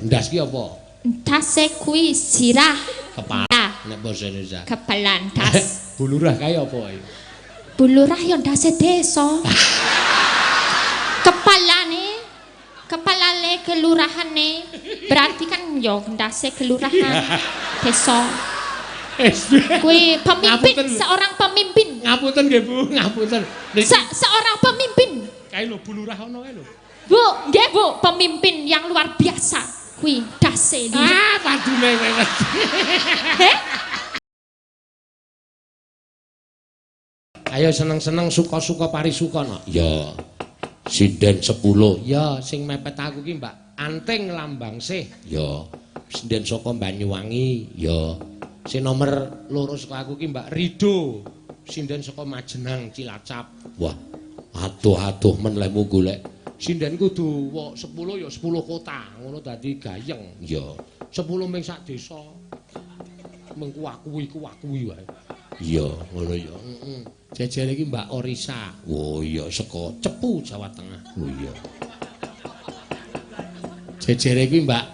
Ndas ki apa? Ndase kuwi sirah. Kepala. Nek basa Indonesia. Kepalan das. Bulurah kae apa iki? Bulurah yo ndase desa. Kepalane kelurahane. Berarti kan yo ndase kelurahan desa. Kuwi pemimpin, seorang pemimpin. Ngapunten nggih Bu, ngapunten. Seorang pemimpin. Kae lho bulurah ono kae lho. Bu, nggih Bu, pemimpin yang luar biasa. Kuwi dase iki. Ah, padune kowe. Ayo seneng-seneng suka-suka parisuka no. Ya. Sinden 10. Ya, sing mepet aku ki Mbak Anting Lambangsih. Ya. Sinden saka Banyuwangi. Ya. Sing nomor 2 saka aku ki Mbak Rido. Sinden saka Majenang Cilacap. Wah. Aduh men lemu golek. Sinden kudu 10 ya 10 kota. Ngono dadi gayeng. Ya. 10 ming sak desa. Mengkuwi wae. Iya, ngono ya. Jejere iki Mbak Orisa. Oh iya, saka Cepu, Jawa Tengah. Oh iya. Jejere iki Mbak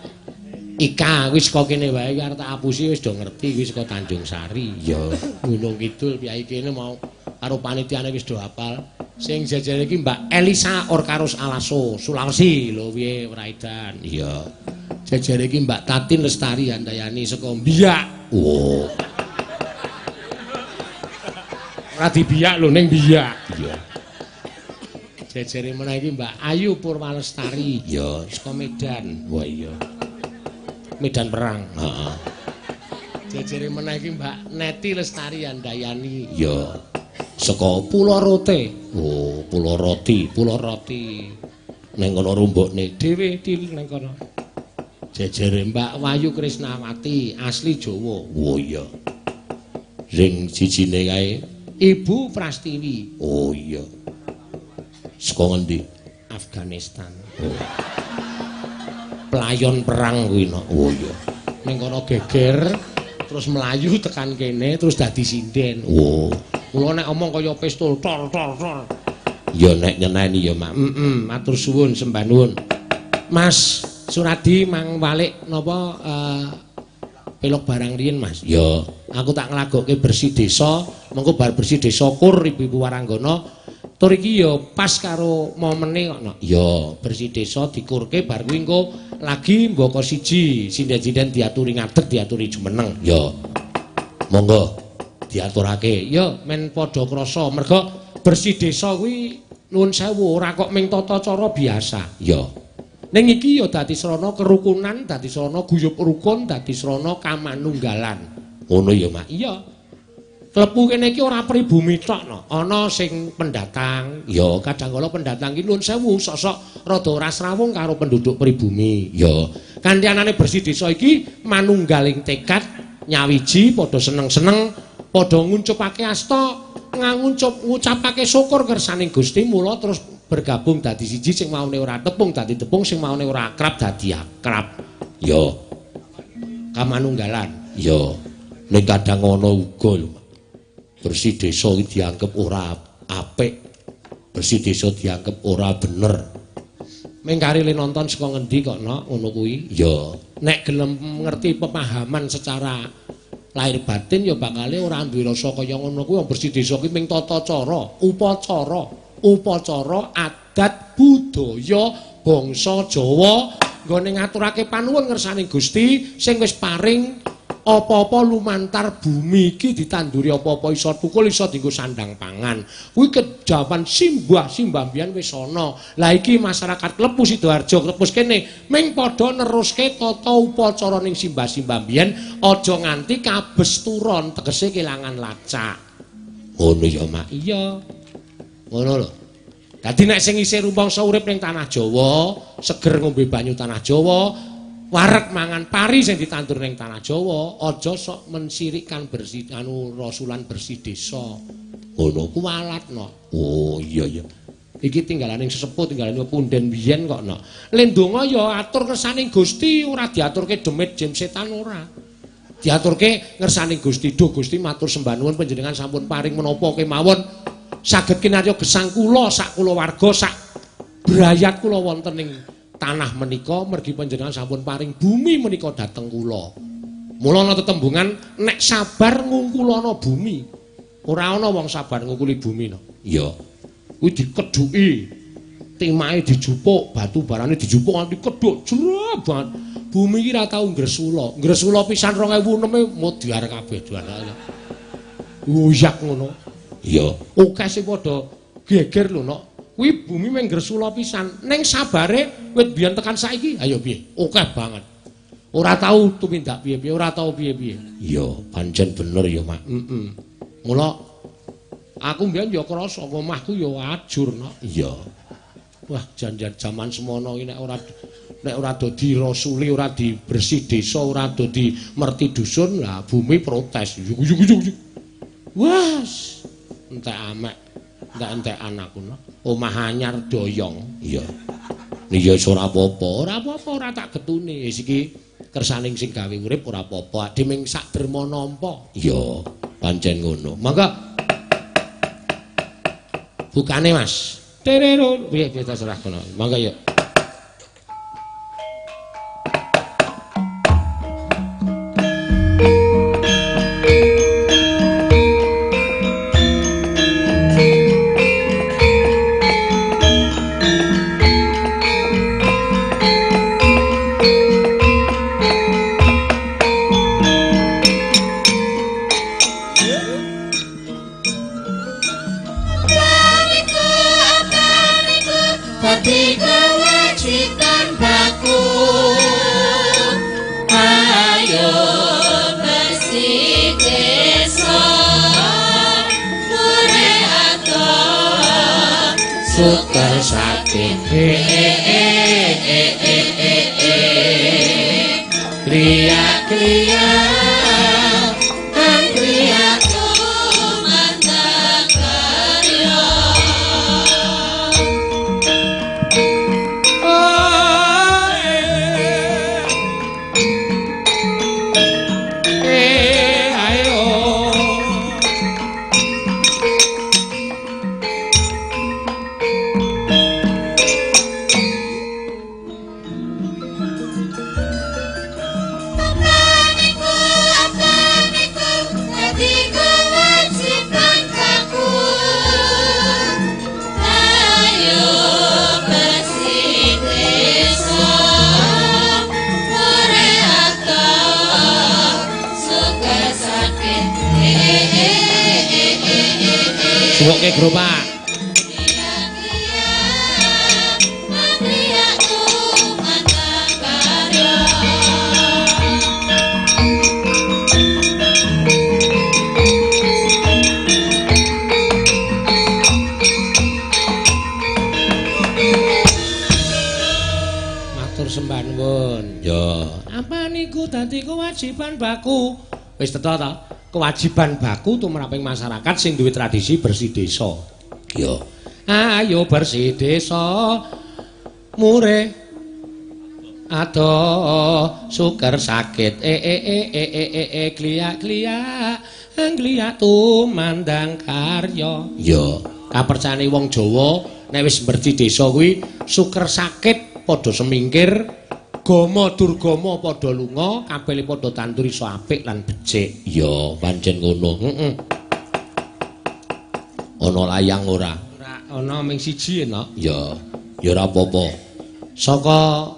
Ika wis saka kene wae arep tak apusi wis do ngerti wis saka Tanjung Sari. Iya, Gunung Kidul piyai kene mau karo panitiane wis do hafal. Sing jejere iki Mbak Elisa Orkarus Alaso, Sulawesi lho piye Wraidan. Iya. Jejere iki Mbak Tatin Lestari Handayani saka Biak. Oh. Ora dibiak lho ning biak. Iya. Jejere meneh iki Mbak Ayu Purwalestari. Ya, saka Medan. Wah iya. Medan perang. Heeh. Jejere meneh iki Mbak Neti Lestari Handayani. Ya. Saka Pulau Rote. Oh, Pulau Roti. Ning kono rumbukne dhewe ning kono. Jejere Mbak Wayu Krisnawati asli Jawa. Oh iya. Sing sijine kae Ibu Prastiwi. Oh iya. Saka ngendi? Afghanistan. Oh. Pelayon perang kuwi no. Oh iya. Ning kono geger terus melayu tekan kene terus dadi sinden. Oh. Kula nek omong kaya pistol tor. Ya nek nyeneni ya Mak. Matur suwun sembah nuwun. Mas Suradi mang balik napa pelok barang riyen Mas. Ya, aku tak nglagokke bersih desa, mengko bar bersih desa kur Ibu Waranggana. Tur iki ya pas karo momene kok no. Ya, bersih desa dikurke bar kuwi engko lagi mboko siji, sinden-sinden diaturi ngadeg, diaturi jumeneng. Ya. Monggo diaturake. Ya, men padha krasa merga bersih desa kuwi nuwun sewu ora kok ming tata cara biasa. Ya. Ning iki ya dadi srana kerukunan, dadi srana guyub rukun, dadi srana kamanunggalan. Ngono ya, Mak. Iya. Klebu kene iki ora pribumi tok no. Ana sing pendatang. Ya, kadang kala pendatang iki nuwun sewu sosok rada ora srawung karo penduduk pribumi. Ya. Kanthi anane bersih desa iki manunggaling tekad nyawiji padha seneng-seneng, padha nguncupake asta, ngucapake syukur kersaning Gusti mula terus bergabung dadi siji sing maune ora tepung dadi tepung sing maune ora akrab dadi akrab. Ya. Kamanunggalan. Ya. Ning kadang ana uga lho. Bersih desa iki dianggep ora apik. Bersih desa dianggep ora bener. Mengkari le nonton saka ngendi kok no ngono kuwi? Ya. Nek gelem ngerti pemahaman secara lahir batin ya bakale ora duwe rasa kaya ngono kuwi. Bersih desa ki ming tata cara, upacara adat budaya bangsa Jawa nggone ngaturake panuwun ngersane Gusti sing wis paring apa-apa lumantar bumi iki ditanduri apa-apa iso tukul iso dienggo sandang pangan. Kuwi kejaman simbah mbiyen wis ana. Lah iki masyarakat Klepu Sidoarjo Klepus kene ming padha neruske tata upacara ning simbah mbiyen aja nganti kabesturon tegese kelangan lacak. Ngono ya Mak. Iya. Ngono lho. Dadi nek sing isih rumpangsa urip ning tanah Jawa, seger ngombe banyu tanah Jawa, wareg mangan pari sing ditandur ning tanah Jawa, aja sok mensirikkan bersih rasulan bersih desa. Ngono kuwalat no. Oh iya ya. Iki tinggalaning sesepuh, tinggalaning punden biyen kok no. Le ndonga ya atur kersaning Gusti, ora diaturke demit jem setan ora. Diaturke ngersaning Gusti. Duh Gusti matur sembah nuwun panjenengan sampun paring menapa kemawon saged kinarya gesang kula sak kulawarga sak brayat kula wonten ing tanah menika mergi panjenengan sampun paring bumi menika dhateng kula. Mula ana tetembungan nek sabar ngungkulana bumi. Ora ana wong sabar ngungkuli bumi no. Iya. Kuwi dikedhuki. Timake dijupuk, batu barane dijupuk nganti kedhuk jero banget. Bumi iki ra tau ngresula. Ngresula pisan 2006 e modiar kabeh juarane. Uyak ngono. Iya. Oke sing padha geger lho no. Kuwi bumi mung ngresula pisan. Ning sabare wit biyen tekan saiki, ayo piye? Oke banget. Ora tau tumindak piye-piye, ora tau piye-piye. Iya, pancen bener ya, Mak. Mula aku mbiyen ya krasa omahku ya ajur, no. Iya. Wah, jan-jan jaman semono iki nek ora dadi rasuli, ora dibersih desa, ora dadi merti dusun, lah bumi protes. Yuk. Wes, entek amek, entek-entekan aku, no. Omah anyar doyong. Iya. Iya ora apa-apa, ora tak getune. Iki kersaning sing gawe urip ora apa-apa, deming sak derma nampa. Iya, pancen ngono. Mangga bukane, Mas. Terero, piye ta serah kono. Mangga yuk. Suwoke gerobak. Matur sembah nuwun. Ya, apa niku dadi kewajiban baku? Wis teta ta? Kewajiban baku tumraping masyarakat sing duwe tradisi bersih desa. Ya. Ayo bersih desa. Mure ado suker sakit kliak tumandang karya. Ya, kapercayane wong Jawa nek wis bersih desa kuwi suker sakit padha semingkir. Gama durgama padha lunga, kabeh padha tandur iso apik lan becik. Ya, pancen ngono. Heeh. Ana layang ora? Ora, ana ming siji enak. Ya, ya ora apa-apa. Saka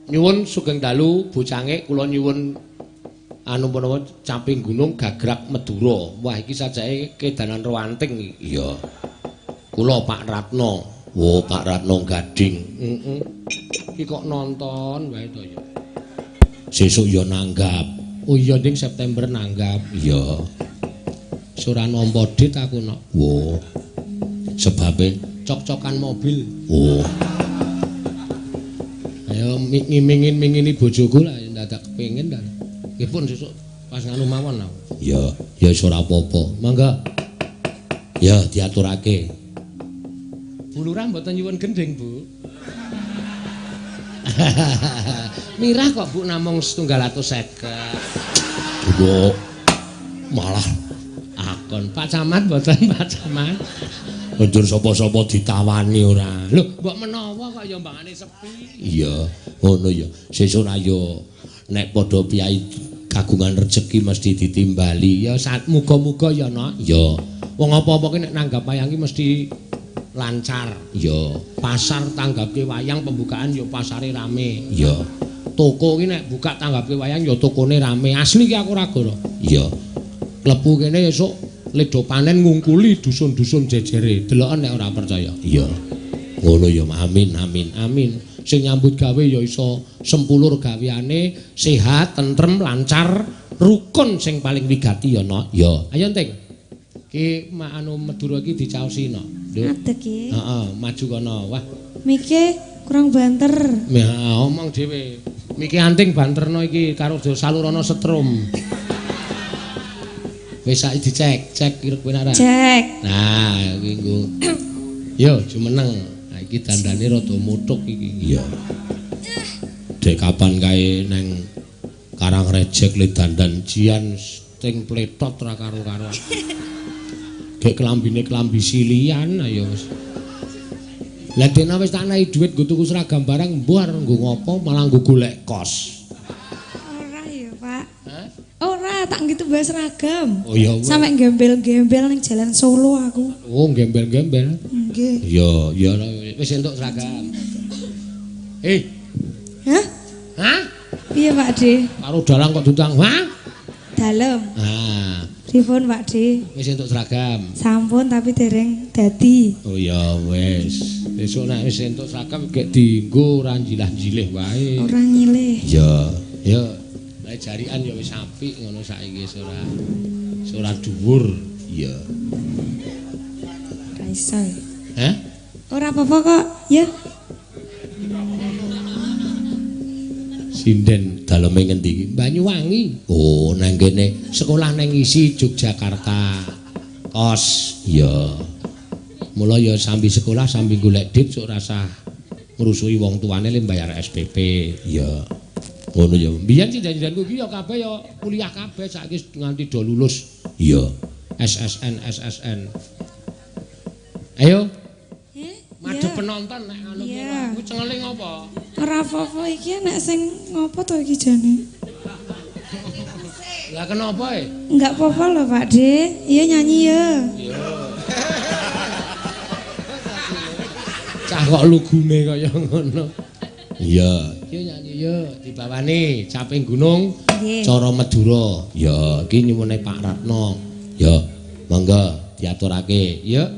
nyuwun sugeng dalu bocange kula nyuwun anu menawa caping gunung gagrak Madura. Wah, iki sajake kedanan Rowanting iki. Iya. Kula Pak Ratno. Oh, Pak Ratno Gading. Heeh. Iki kok nonton wae to ya. Sesuk ya nanggap. Oh iya ning September nanggap. Iya. Ora nampa dit aku nok. Oh. Sebabe cok-cokan mobil. Oh. Ayo ngimingin-mingini bojoku lah ndadak kepengin ta. Nggih pun sesuk pas nganu mawon aku. Ya, ya ora apa-apa. Mangga. Ya diaturake. Bulurah mboten nyuwun gending, Bu. Mirah kok Bu namung 150. Bu malah akon Pak Camat mboten Pak Camat. Njur sapa-sapa ditawani ora. Lho, mbok menawa kok ya mbangane sepi. Iya, ngono ya. Sesuk ayo nek padha piyai kagungan rejeki mesti ditimbali. Ya muga-muga ya, Nok. Ya. Wong apa-apa ki nek nanggap wayang ki mesti lancar. Ya, pasar tanggapke wayang pembukaan ya pasare rame. Ya. Toko ki nek buka tanggapke wayang ya tokone rame. Asli ki aku ora goro. Ya. Klebu kene esuk ledo panen ngungkuli dusun-dusun jejere. Deloken nek ora percaya. Iya. Ngono ya, amin amin amin. Sing nyambut gawe ya iso sempulur gaweane, sehat, tentrem, lancar, rukun sing paling wigati ya, Nok. Ya. Ayo Enting. Ki anu Madura iki dicaosi, Nok. Adek iki. Heeh, maju kono. Wah. Miki kurang banter. Ya, omong dhewe. Miki anting banterno iki karo salurana setrum. Wis saiki dicek, cek kira kowe ora. Cek. Nah, iki nggo. Yo, jumeneng. Nah, iki dandane rada mutuk iki. Iya. Dek kapan kae neng Karang Rejek le dandan jian sting pletot ra karo-karo. Gek kelambine kelambi silian ayo wis. Lah dene wis tak nahi dhuwit nggo tuku seragam barang mbuh arep nggo ngopo malah nggo golek kos. Ora ya, Pak. Hah? Ora, tak gitu bahas seragam. Oh iya. Sampai gembel-gembel ning jalan Solo aku. Oh, gembel-gembel. Nggih. Iya, iya wis entuk seragam. Hah? Hah? Piye, Pak De? Karo dalang kok ditang. Wah. Dalem. Ah, Pripun, Pak De? wis entuk seragam. Sampun tapi dereng dadi. Oh ya wis. Besok nek wis entuk seragam gek dienggo ora jilah-jilih wae. Ora nyilih. Ya, ya. Lah jarikan ya wis apik ngono saiki ora dhuwur. Iya. Ora iso. Hah? Ora apa-apa kok, ya. Sinden daleme ngendi iki? Banyuwangi. Oh, nang kene sekolah nang isi Yogyakarta. Kos. Iya. Mula ya sambil sekolah sambil golek dit sok rasa ngrusuhi wong tuane le bayar SPP. Iya. Ngono ya. Biyen janjianku iki ya kabeh ya kuliah kabeh saiki nganti do lulus. Iya. SSN. Ayo. Madu penonton nek anu kuwi cengeling apa? Ora apa-apa iki nek sing ngopo to iki jane? Lah kenapa Enggak apa-apa lho, Pak De. Iya nyanyi ya. Iya. Cah kok lugune kaya ngono. Iya. Yo nyanyi yo dibawani Caping Gunung cara Madura. Ya, iki nyuwune Pak Ratno. Ya, monggo diaturake. Ya.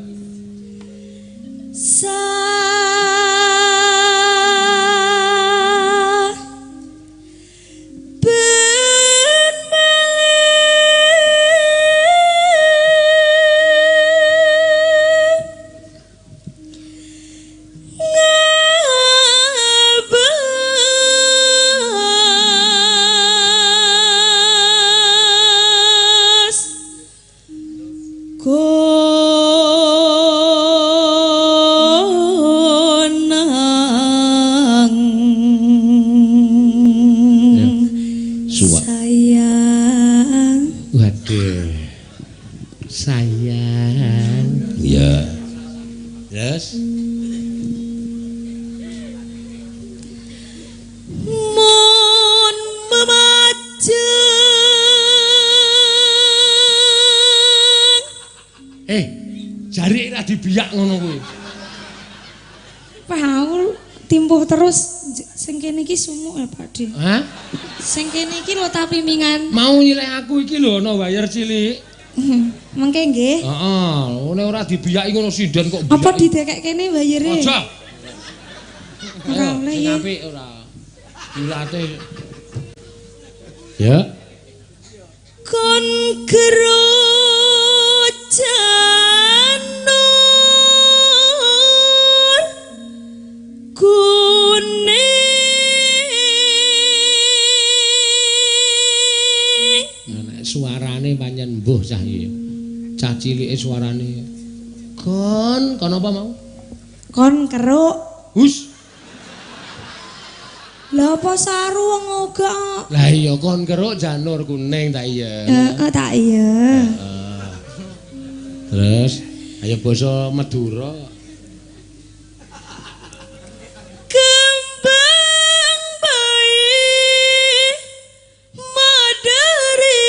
Jari ra dibiyak ngono kuwi. Paul timpuh terus sing kene iki sumuk ya, Pak De. Hah? Sing kene iki lho ta pimingan. Mau nyilih aku iki lho ana bayar cilik. Mengke nggih. Heeh, ngene ora dibiyaki ngono sinden kok biyak. Apa didekek kene bayare? Aja. Ora oleh ya. Apik ora. Dilate. Ya. Kon kerocanur kuning. Nek suarane pancen mbuh cah iki. Cah cilike suarane. Kon apa mau? Kon keruk. Hus. Lah apa saru wong oga? Lah iya kon keruk janur kuning ta iya. Tak iya. Terus Ayo basa Madura. Kembang bayi madari.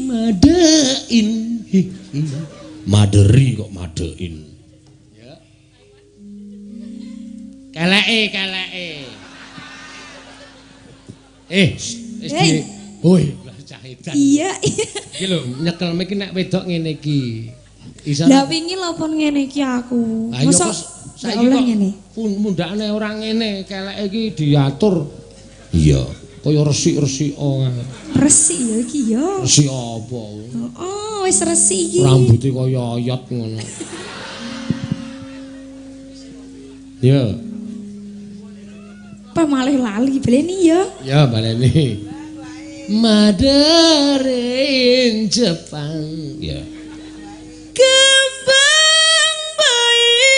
Madein. Maderi kok madein. Ya. Keleke. Wis Hei. Woi, lah cahedan. Iya. Iki lho, nyekel iki nek wedok ngene iki. Isa. Lah wingi lopon ngene iki aku. Ayo Mosok saiki oleh kok ngene. mundakane ora ngene, keleke iki diatur. Iya, kaya resik-resik Resik ya iki ya. Resik apa? Oh, wis resik iki. Rambuté kaya oyot ngono. Ya, Apa malih lali baleni ya. ya baleni. Madaring Jepang. Ya. Kembang bayi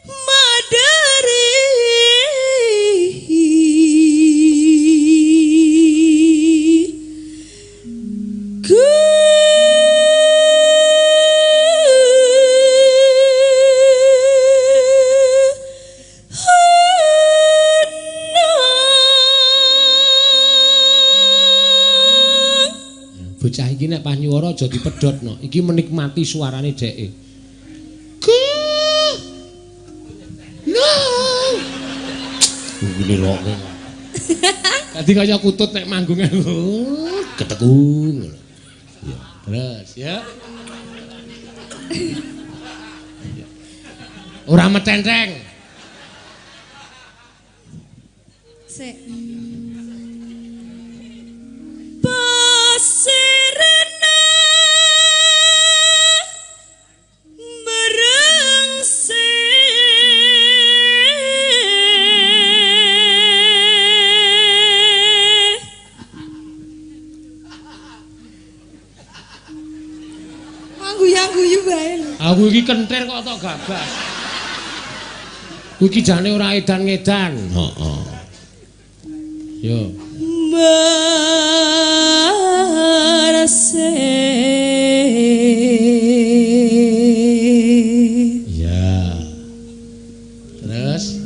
madari. Bocah iki nek pas nyuwara aja dipedhotno. Iki menikmati suarane dheke. No. Ngene lho. Dadi kaya kutut nek manggung keteku ngono. Ya, terus ya. Ora metenteng. Sik. Guyu bae. Aku iki kentir kok tok gabas. Ku iki jane ora edan-edan. Heeh. Yo. Marase. Ya. Terus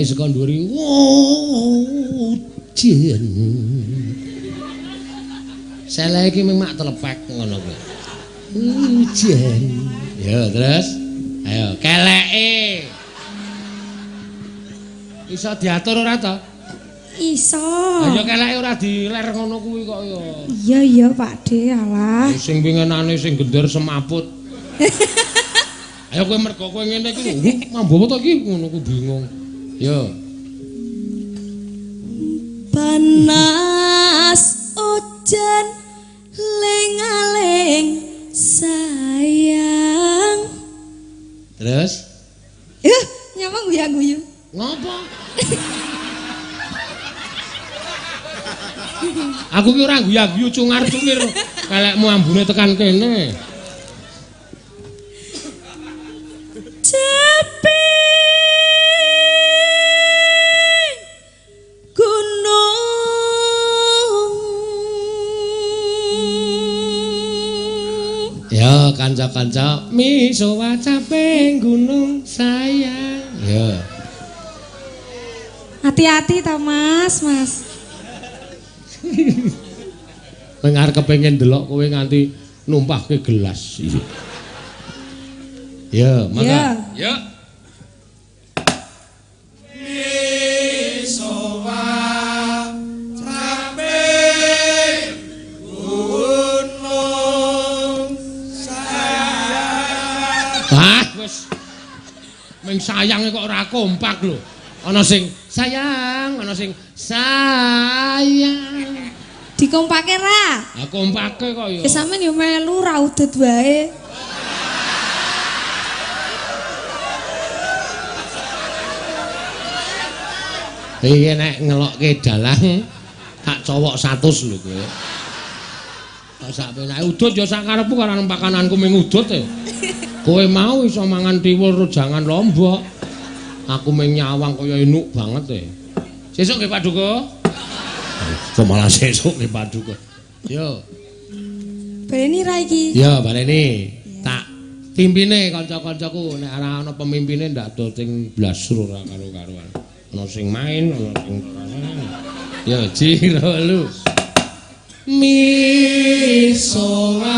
saka nduri jen. Sele iki mung mak telepek ngono kuwi. Hujan. Ya, terus ayo keleke. Iso diatur ora to? Iso. Ayo keleke ora diler ngono kuwi kok ya. Iya iya Pakde, alah. Sing pingenane sing gender semaput. Ayo kowe mergo kowe ngene iki mambu apa to iki ngono ku bingung. Yo. Panas hujan lengaling sayang. Terus? Nyamang guyu-guyu. Ngopo? Aku ki ora guyu-guyu cungar-cungir kelekmu ambune tekan kene. Ya kanca-kanca misowa caping gunung sayang. Ya. Hati-hati ta Mas. Pengar kepengin delok kowe nganti numpahke gelas. Ya, maka. Ya. Ming sayang kok ora kompak lho. Ana sing sayang, ana sing sayang. Dikompake ra? Ha kompake kok ya. Ya sampean yo melu ra udut wae. Iki nek ngelokke dalang hak cowok 100 lho kowe. Kok sak penake udut ya sak karepku karo pakananku ming udut e. Kowe mau iso mangan tiwul jangan lombok. Aku ming nyawang kaya enuk banget e. Sesuk nggih Paduka. Kok malah sesuk nggih Paduka. Yo. Baleni ra iki. Ya, baleni. Tak timpine kanca-kancaku nek ora ana pemimpine ndak do sing blasur ora karo-karuan. Ana sing main, ana sing ya jiro lu. Misoa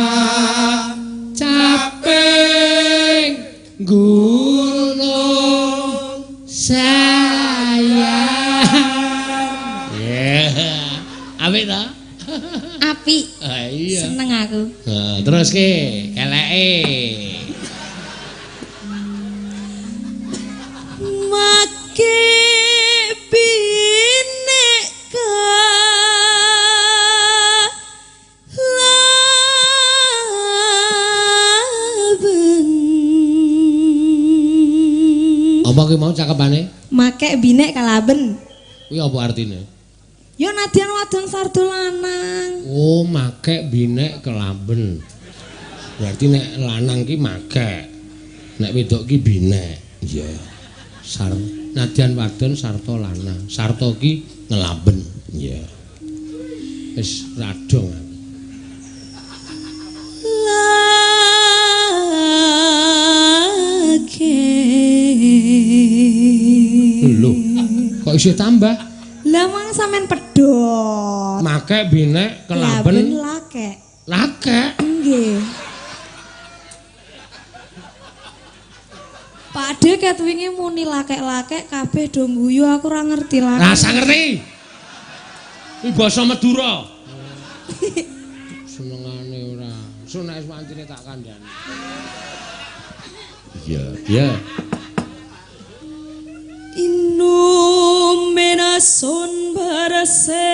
caping gunung sayang. Yeah. Apik ta? Apik. Iya. Seneng aku. Nah, terus ke keleke. Make binek kalaben. Apa ki mau cakepane? Make binek kalaben. Kuwi apa artine? Yo nadyan wadon sardu lanang. Oh, make binek kelaben. Berarti nek lanang ki make. Nek wedok ki binek. Iya. Sar nadyan wadon sarta lanang. Sarta ki ngelaben. Iya. Wis radong. Lho, kok isih tambah? Lah mang sampean pedhot. Make binek kelaben lake. lake. Nggih. Pakde ket wingi muni lake-lake kabeh do guyu aku ora ngerti lake. Rasa ngerti. Iki basa Madura. Senengane ora. Nek wis mancine tak kandhani. Iya, iya. Inumena son barase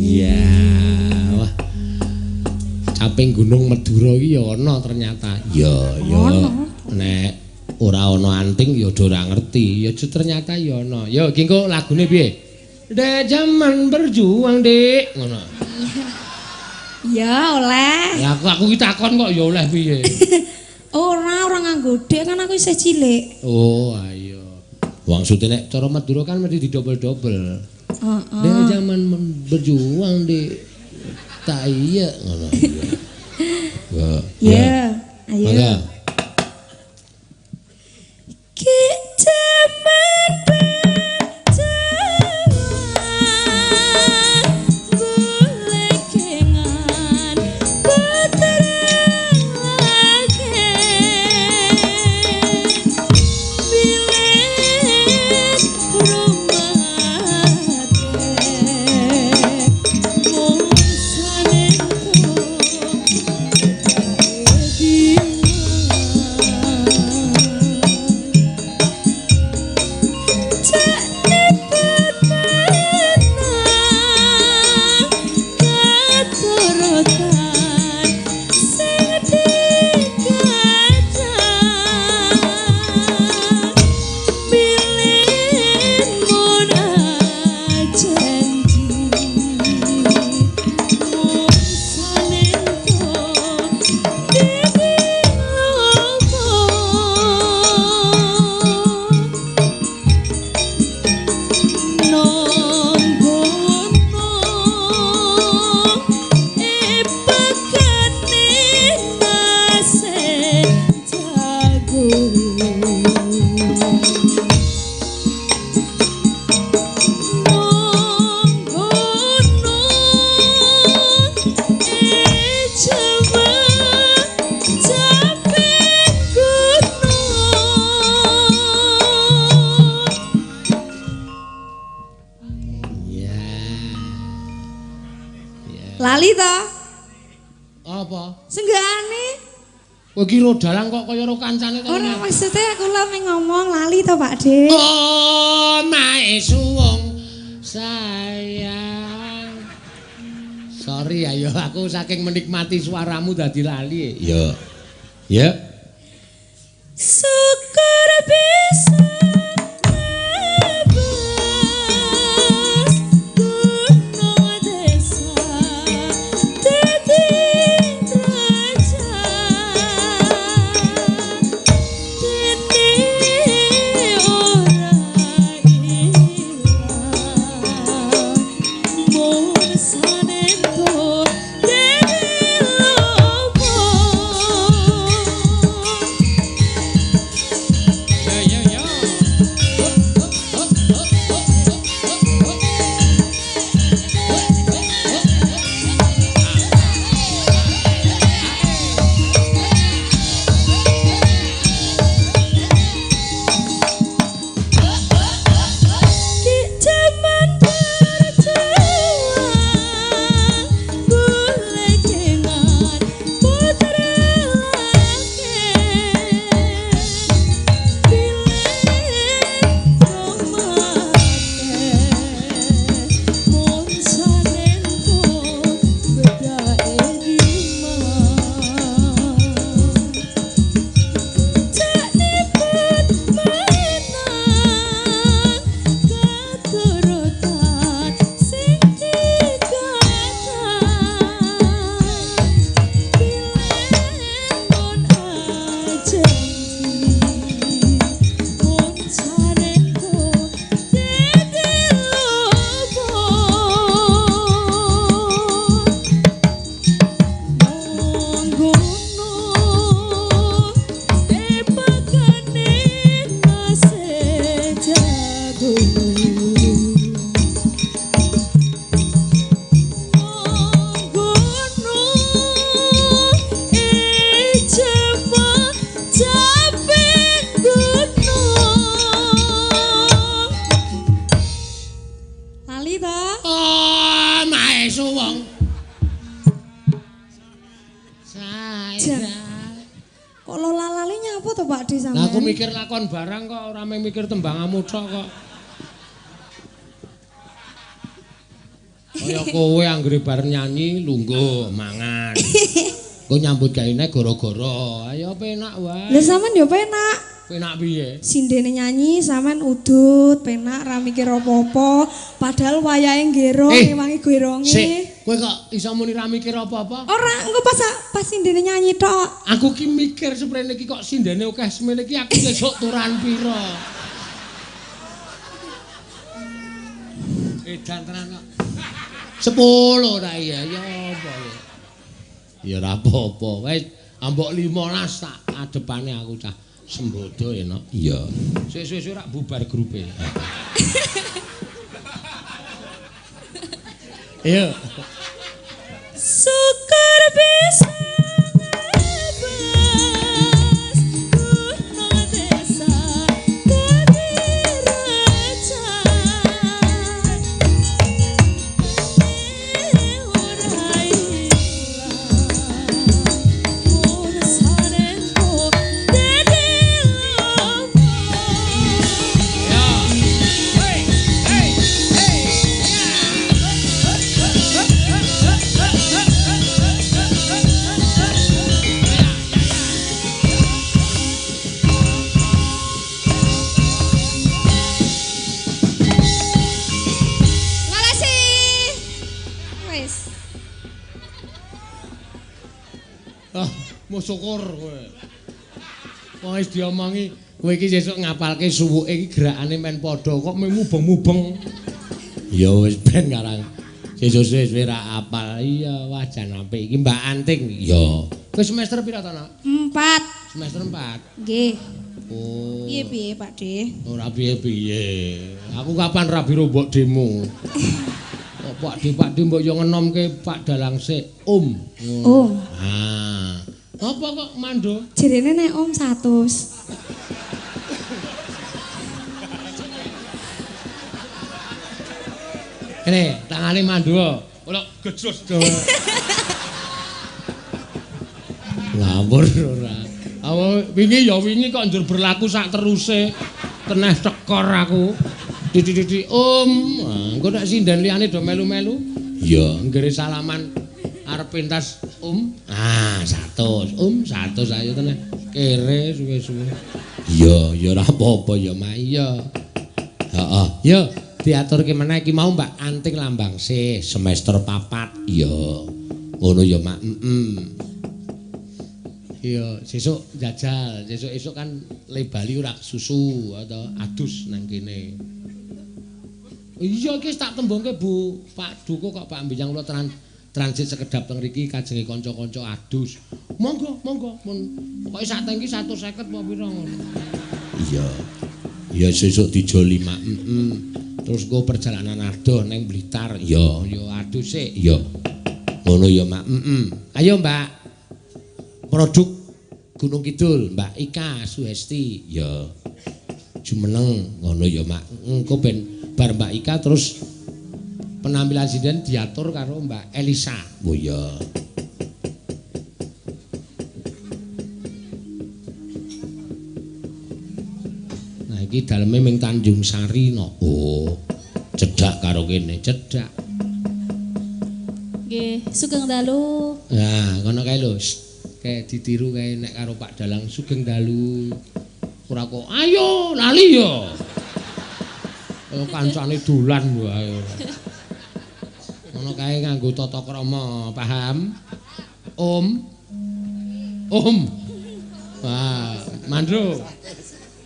Iya, wah. Caping Gunung Madura iki ya ana ternyata. Ya, ya. Nek ora ana anting ya do ora ngerti. Ya ternyata ya ana. Ya iki engko lagune piye? Dek zaman berjuang, Dik. Ngono. ya oleh. Ya aku ki takon kok ya oleh piye? Ora nganggo dek kan aku isih cilik. Oh, ayo. Wong maksudnya nek cara Madura kan mesti didobel-dobel. Heeh. Dek zaman berjuang, Dik. Tak iya ngono. Ya, ayo. Mangga. Ki jaman Apa? Senggane Kowe iki ro dalang kok kaya ro kancane to. Ora maksudnya aku lho ning ngomong lali to Pak De. Oh, mae suwung sayang. Sorry ya, aku saking menikmati suaramu dadi lali. Ya. Ya. Syukur bisa Lah aku mikir lakon barang kok ora mikir tembangamu tok kok. Kaya kowe anggere bar nyanyi lungguh mangan. Kowe nyambut gaene gara-gara. Ayo penak wae. Lah sampean yo penak. Penak piye? Sindene nyanyi sampean udut, penak ra mikir apa-apa, padahal wayahe nggero ngewangi geronge. Sik, kowe kok iso muni ra mikir apa-apa? Ora, engko pas sindene nyanyi tok. Aku ki mikir seprene iki kok sindene akeh semene iki aku besok turan pira. Edan tenan kok. 10 ta iya, ya apa ya. Ya ora apa-apa. Wis ambok 15 tak adepane aku cah. Sembodo enak. Iya. Sesuk-sesuk rak bubar grupe. Iya. Syukur bisa syukur kowe. Wong wis diomongi kowe iki sesuk ngapalke suwuke iki gerakane men padha kok mubeng-mubeng. Ya wis ben karang. Sesuk wis ora apal. Iya wajan apik iki Mbak Anting. Ya. Kowe semester pira to, Nak? 4. Semester 4. Nggih. Oh. Piye-piye, Pak De? Ora piye-piye. Aku kapan rabi rombok demo. Pak De mbok yo ngenomke Pak Dalang sik. Om. Om. Ah. Apa kok mando? Jerene nek Om 100. Ini tangane mando. Ora gejos do. Ngawur ora. Wingi kok njur berlaku sak teruse. Teneh tekor aku. Didik engko nek sinden liyane do melu-melu. Ya, nggere salaman arep pentas 100. 100 ayo teneh. Kere suwe-suwe. Iya, ya ora apa-apa ya, Mak. Iya. Heeh. Ya, diaturke meneh iki mau Mbak Anting Lambang semester 4. Iya. Ngono ya, Mak. Iya, sesuk jajal. Sesuk kan le Bali ora susu atau adus nang kene. Iya iki tak tembungke Bu Pak Duko kok Pak Mbinyang kula transit sekedap teng mriki kajenge kanca-kanca adus. Monggo, mun pokoke sak teng iki 150 apa pira ngono. Iya. Ya sesuk dijo 5. Terus go perjalanan adoh neng Blitar. Ya adus sik. Ya. Ngono ya, Mak. Ayo, Mbak. Produk Gunung Kidul, Mbak Ika Suhesti. Ya. Jumeneng ngono ya, Mak. Engko ben bar Mbak Ika terus penampilan sinden diatur karo Mbak Elisa. Oh ya. Nah iki daleme ming Tanjung Sari no. Oh. Cedhak karo kene, cedhak. Nggih, sugeng dalu. Nah, ngono kae lho. Kayak ditiru kae nek karo Pak Dalang sugeng dalu. Ora kok ayo lali yo. Kancane dolan wae. Ngono kae nganggo tata krama, paham? Om. Wah, Mandro.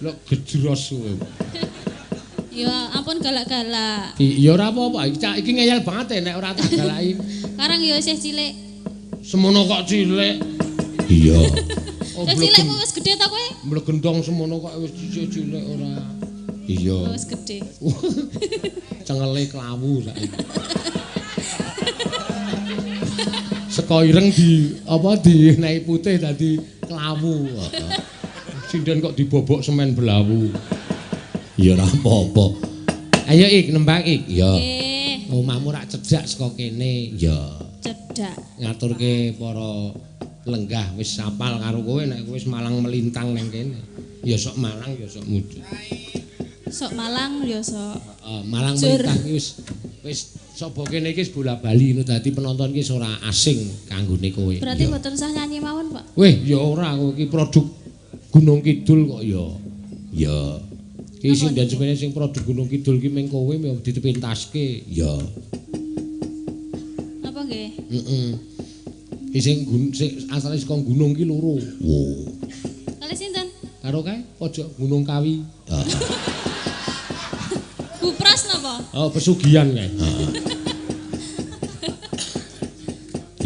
Lho gejros kowe. Ya ampun galak-galak. Ya ora apa-apa, iki ngeyel banget nek ora tak galaki. Karang ya isih cilik. Semono kok cilik. Iya. Lah cilik kok wis gedhe ta kowe? Mlegendong semono kok wis cilik ora. Iya. Wis gedhe. Cengele klawu saiki. Seko ireng di naik putih dadi klawu. Sinden kok dibobok semen belawu. Ya ora apa-apa. Ayo Ik nembang Ik. Ya. Nggih. Omahmu rak cedhak saka kene. Ya. Cedhak. Ngaturke para lenggah wis sapal karo kowe nek kowe wis malang melintang nang kene. Ya sok malang ya sok mudhun. Sok Malang ya sok. Malang melintang iki wis sapa kene iki bola bali ngono dadi penonton iki ora asing kanggone kowe. Berarti mboten usah nyanyi mawon, Pak. Weh, ya ora kowe iki produk Gunung Kidul kok ya. Ya. Iki sinden sebenarnya sing produk Gunung Kidul ki meng kowe ditepentaske. Ya. Apa nggih? Iki sing asale saka gunung ki loro. Wo. Kali sinten? Karo kae pojok Gunung Kawi. Bupras napa? Oh, pesugihan kae.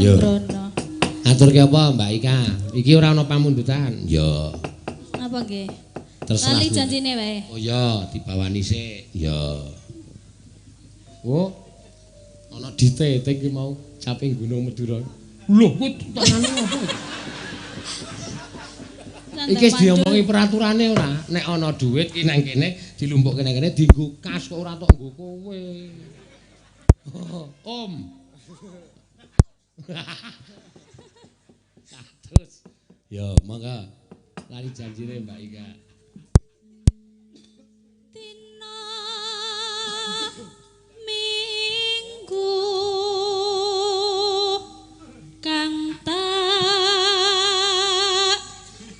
Yo. Aturke apa, Mbak Ika? Iki ora ana pamundutan. Ya. Apa nggih? Terserah. Lali janjine wae. Oh ya, dibawani sik. Ya. Oh. Ana diteting ki mau caping Gunung Madura. Lho, kuwi tangane apa? Iki diomongi peraturane ora. Nek ana dhuwit ki nang kene dilumpukke nang kene dienggo kas kok ora tok nggo kowe. Om. Terus. Ya, mangga. Lali janjine Mbak Ika. Dina Minggu kang tak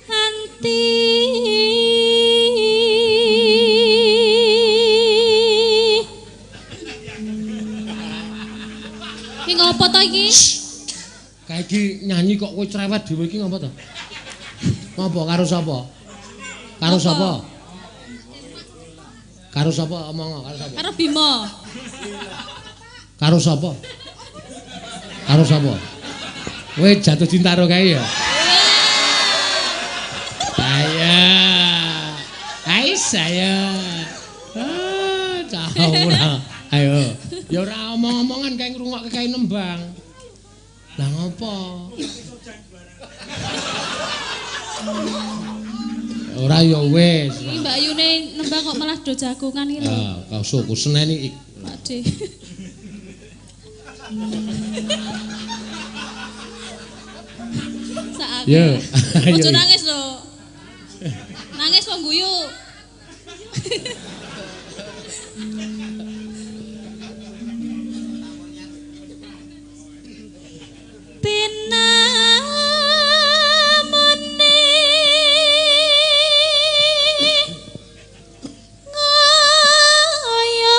anti iki ngopo to iki? Kae iki nyanyi kok kowe cerewet dhewe iki ngopo to? Ngopo karo sapa? Karo sapa? Karo sapa omong karo sapa? Karo Bima. Karo sapa? Karo sapa? Kowe jatuh cinta karo kae ya? Saya. Ora. Ayo. Ya ora omong-omongan kae ngrungokke kae nembang. Lah ngopo? Ora ya wis. Iki Mbak Yune nembang kok malah do jagongan iki lho. Kau suku seneni iki. Pakde. Saake. Yo. Ojo nangis lho. Nangis wong guyu. Pinamoni ngoyo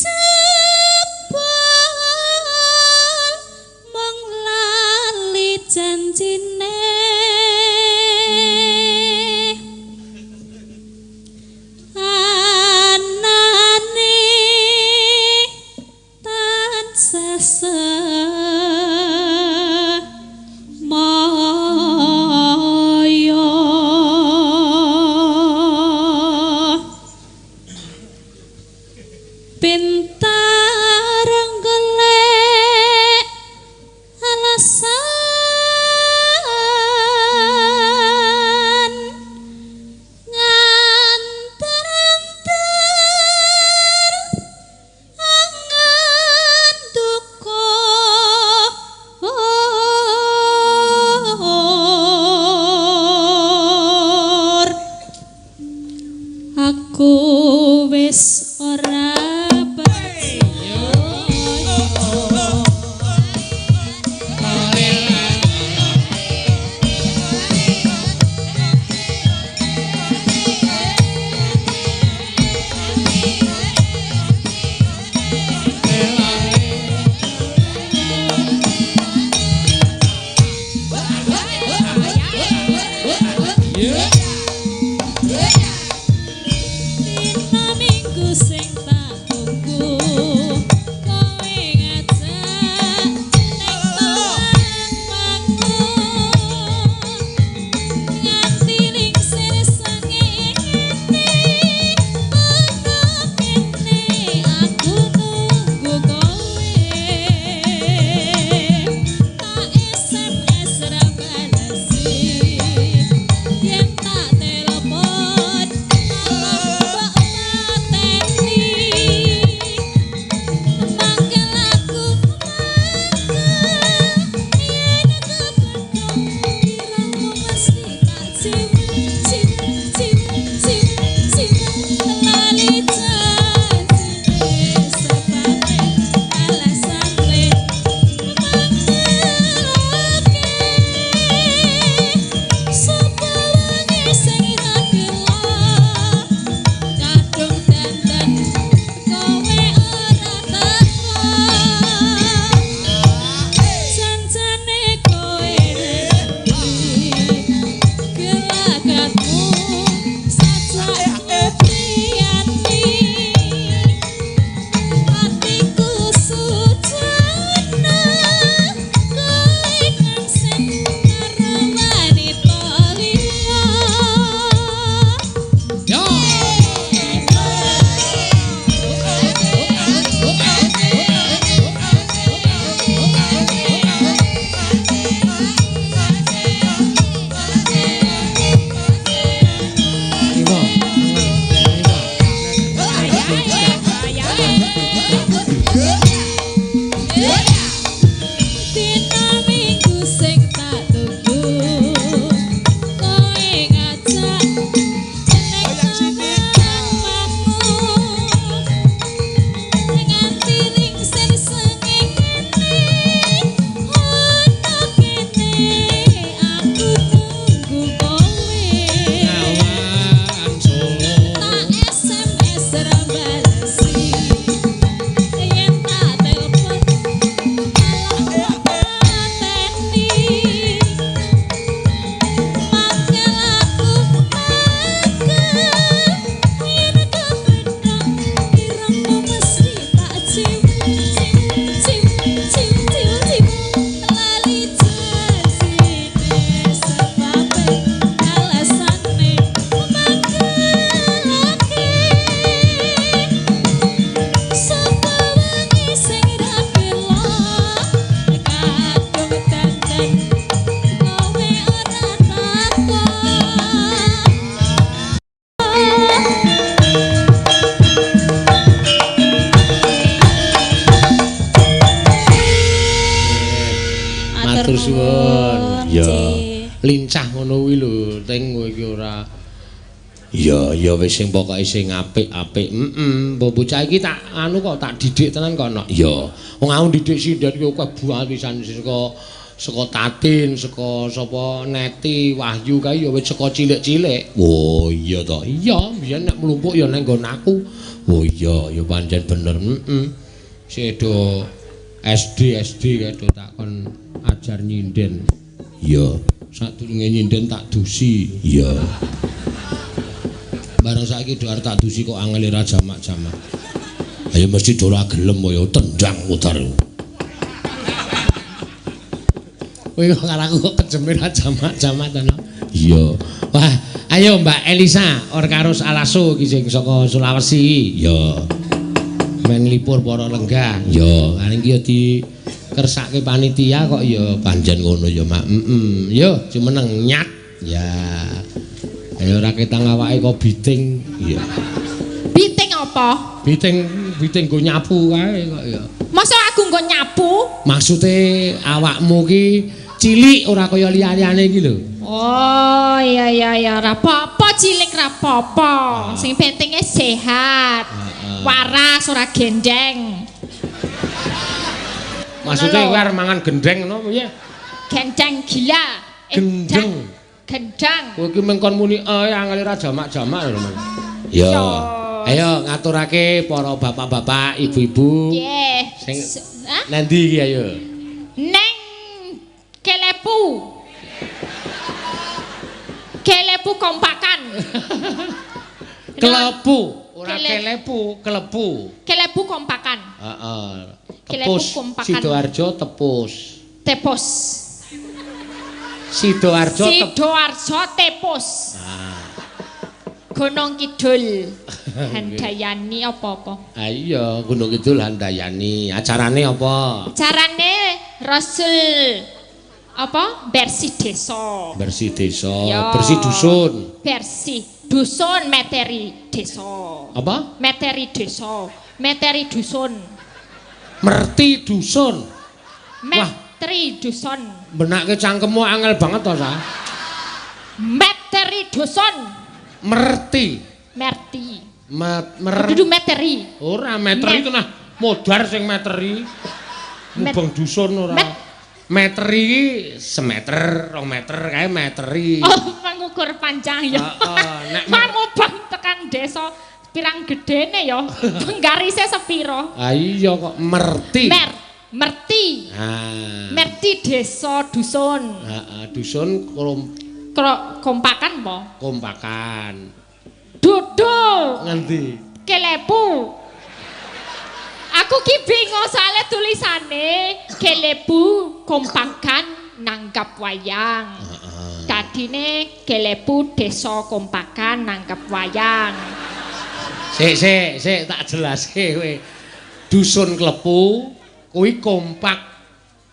Cepol mong lali janjine anane tansah semaya pintareng golek alasan nganter-anter angan duka aku wis ora Dina minggu sing tak Ya, lincah ngono kuwi lho, ting kowe iki ora. Ya wis sing pokoke sing apik-apik. Bocah iki tak kok tak didik tenan kono. Ya, wong aku didik sindet ki akeh bualisan saka Tatin, saka sapa Neti, Wahyu kae ya wis saka cilik-cilik. Oh iya to. Iya, biyen nek mlumpuk ya nang nggon aku. Oh iya, ya pancen bener. Sedo SD kae do takon ajar nyinden. Iya, sadurunge nyinden tak dusi. Iya. Barang saiki do arep tak dusi kok angel ra jamak-jamak. Ayo mesti do ora gelem ya tendang mutar. Kowe kok karo aku kok kejemir ra jamak-jamak to no. Iya. Wah, ayo Mbak Elisa Orkarus Alaso iki sing saka Sulawesi. Iya. Men lipur para lenggah. Iya, areng iki ya dikersake panitia kok ya panjen ngono ya Mak. Yo, jumeneng nyat. Ya. Ayo ora ketang awake kok biting. Iya. Biting apa? Biting go nyapu kae kok ya. Masa aku nggo nyapu? Maksude awakmu ki cilik ora kaya liya-liyane iki lho. Oh, iya ora apa-apa cilik ra apa-apa. Sing pentinge sehat. Waras ora gendeng. Maksude kowe arep mangan gendeng ngono piye? Gendeng gila. Gendeng. Gendang. Kowe iki mengkon muni angel ra jamak-jamak lho. Ya. Ayo ngaturake para bapak-bapak, ibu-ibu. Nggih. Sing nendi iki ayo? Neng Kelepu. Kelepu kompakan. Kelepu, ora kelepu, kelepu. Kelepu kompakan. Heeh. Kelepu Tepus kompakan. Sidoarjo tepus. Tepos. Sidoarjo Tepus. Gunung Kidul. Handayani apa-apa? Ah iya, Gunung Kidul Handayani. Acarane apa? Acarane Rasul apa? Bersih desa. Bersih desa, Ya. bersih dusun. Bersih dusun meteri desa. Apa? Meteri desa. Meteri dusun. Merti dusun. Meteri dusun. Benake cangkemmu angel banget to, Sa? Meteri dusun. Merti. Merti. Mer. Dudu meteri. Ora meteri itu nah modar sing meteri. Mubeng dusun ora. Meteri iki semeter, 2 meter kae meteri. Oh, mengukur panjang ya. Nek mangubang tekan desa pirang gedene ya. Penggarise sepiro? Ah iya kok merti. Merti. Merti desa dusun. Heeh, dusun Kompakan apa? Kompakan. Duduk. Ngendi? Kelepu. Aku ki bingung soalnya tulisane Kelepu kompakan nanggap wayang. Dadine Kelepu desa kompakan nanggap wayang. Sik tak jelaske kowe. Dusun Klepu kuwi kompak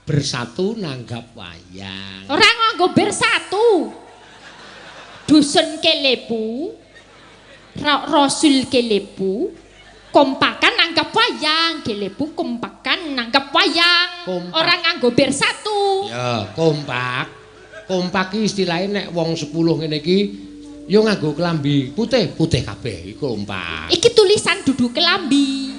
bersatu nanggap wayang. Ora nganggo bersatu. Dusun Kelepu, Rasul Kelepu, kompakan nanggap wayang. Kelepu kompakan nanggap wayang. Orang nganggo bersatu. Ya, kompak. Kompak iki istilahe nek wong 10 ngene iki ya nganggo klambi putih kabeh iku kompak. Iki tulisan dudu kelambi.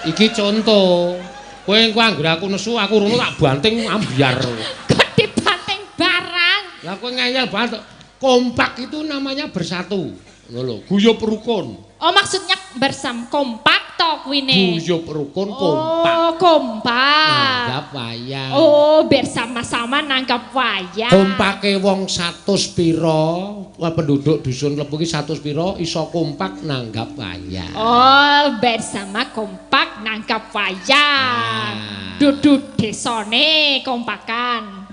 Iki contoh. Kowe engko anggere aku nesu, aku rono tak banting ambiar. Kok dibanting barang? Lah kowe ngeyel banget. Kompak itu namanya bersatu. Ngono lho, guyub rukun. Oh, maksudnya bersam kompak to kuwine. Guyub rukun kompak. Oh, kompak. Nanggap wayang. Oh, bersama-sama nanggap wayang. Kompake wong 100 pira, penduduk dusun Klepu iki 100 pira iso kompak nanggap wayang. Oh, bersama kompak nanggap wayang. Duduk desane kompakan.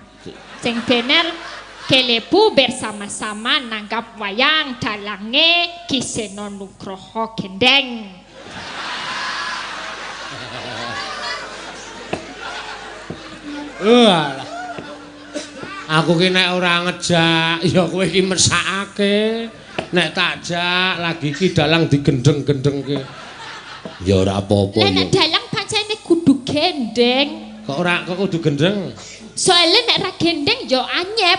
Sing bener Kelepu bersama-sama nanggap wayang dalange Kiseno Nugroho Gendeng. Walah. Aku ki nek ora ngejak ya kowe iki mesakake. Nek tak jak lagi ki dalang digendeng-gendengke. Ya ora apa-apa Lah ya. nek dalang pancene kudu gendeng. Kok kudu gendeng? Soale nek ra gendeng yo anyep.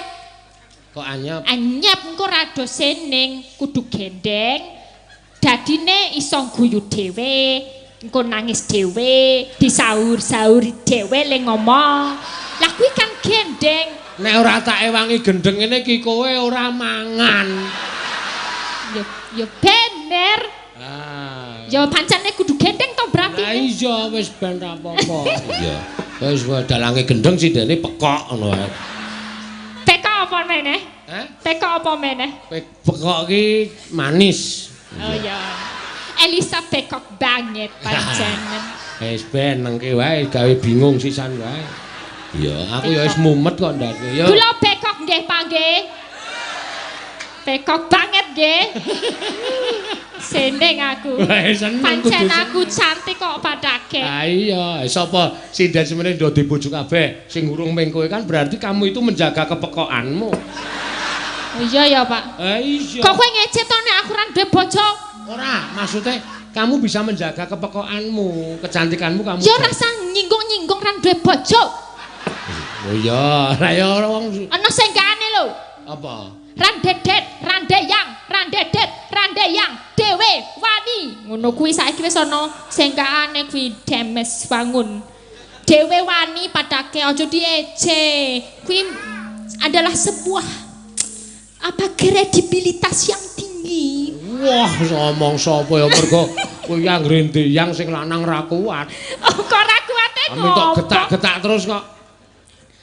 Kok anyep? Anyep engko rada seneng, kudu gendeng. Dadine iso guyu dhewe, engko nangis dhewe, disaur-saur dhewe le ngomong. Lah kuwi kan gendeng. Nek ora tak ewangi gendeng ngene iki kowe ora mangan. Yo bener. Ya pancene kudu gendeng to berarti. Lah iya wis ben ra apa-apa. Iya. Wis dalange gendeng sindene pekok ngono wae. Pekok apa meneh? Hah? Pekok apa meneh? Pekok ki manis. Oh ya. Elisa pekok banget pancen. Wis ben nengke wae gawe bingung sisan wae. Iya, aku ya wis mumet kok ndake. Yo. Kula pekok nggih, Pak nggih. Pekok banget nggih. Seneng aku. Pancen aku cantik kok padake. Ah iya, sapa sinden semene ndodi bojo kabeh sing urung ming kowe kan berarti kamu itu menjaga kepekokanmu. Oh iya ya, Pak. Iya. Kok kowe ngecet to nek aku ra duwe bojo? Ora, maksudnya kamu bisa menjaga kepekokanmu, kecantikanmu kamu. Ya rasa nyinggung-nyinggung ra duwe bojo. Oh iya, ra ya wong Ana senggane lho. apa? Randedet, randeyang, dewe, wani. Ngono kuwi saiki wis ana sengkaane kuwi demes bangun. Dewe wani padake aja dieje. Kuwi adalah sebuah kredibilitas yang tinggi. Wah, ngomong sapa ya mergo kuwi anggere ndeyang sing lanang ra kuat. Oh, kok ra kuate Amin kok getak-getak terus kok.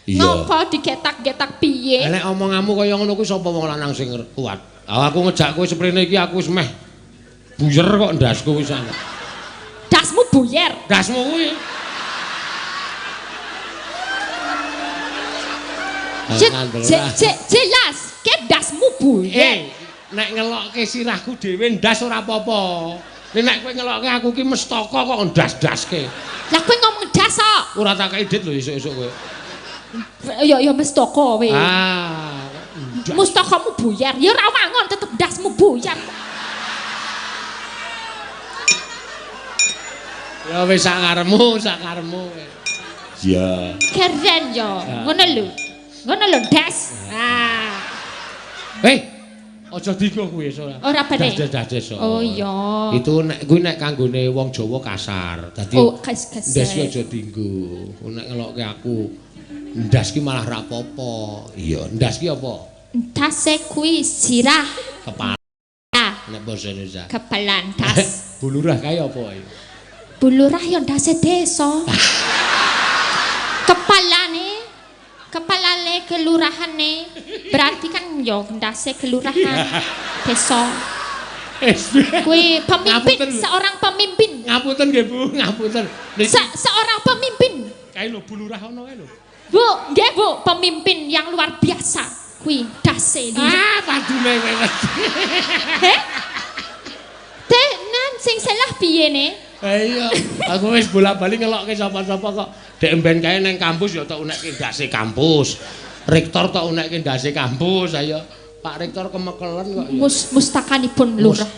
Iya. Ngopo digetak-getak piye? Nek omonganmu kaya ngono kuwi sapa wong lanang sing kuat? Aku ngejak kowe seprene iki aku wis meh buyer kok ndasku wis ana. Dasmu buyer. Dasmu kuwi. Jelas, ke dasmu buyer. Nek ngelokke sirahku dhewe ndas ora apa-apa. Nek kowe ngelokke aku ki mestaka kok ndas-daske. Lah kowe ngomong das kok. Ora tak kei dit lho esuk-esuk kowe. Ya mestaka we. Ah. Mustakamu buyar. Ya ora wangon tetep dasmu buyar. Ya wis sakaremu. Iya. Keren yo. Ngono lho das. Ah. Hei, aja dienggo kuwi ora. Ora bane. Das. Oh iya. Itu nek kuwi nek kanggone wong Jawa kasar. Dadi kasar. ndas ki aja dienggo. Nek ngelokke aku ndas ki malah ra apa-apa. Iya, ndas ki apa? Tase kuwi sirah. Kepala. Nek basa Indonesia. Kepalan tas. Bulurah kaya apa iki? Bulurah yo ndase desa. Kepalane kelurahane. Berarti kan yo ndase kelurahan desa. Kuwi pemimpin, seorang pemimpin. Ngapunten nggih Bu, ngapunten. Seorang pemimpin. Kae lho bulurah ono kae lho. Bu, nggih Bu, pemimpin yang luar biasa. Kuwi dase li. Ah, padune kowe mesti. Heh? Tenan sing salah piye ne? Iya, aku wis bolak-balik ngelokke sapa-sapa kok. Dek mben kae nang kampus ya tak unekke ndase kampus. Rektor tak unekke ndase kampus, ayo. Pak Rektor kemekelen kok ya. Mustakanipun lurah.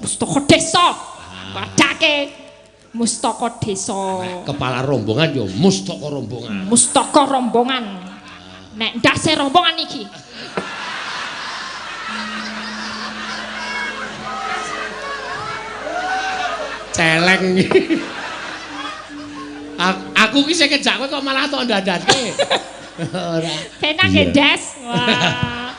Mustaka desa. Padake mustaka desa. Kepala rombongan ya mustaka rombongan. Nek ndase rombongan iki. Celeng iki. Aku ki sing kejak kowe kok malah tok ndandatke. Ora. Tenan ndas. Wah.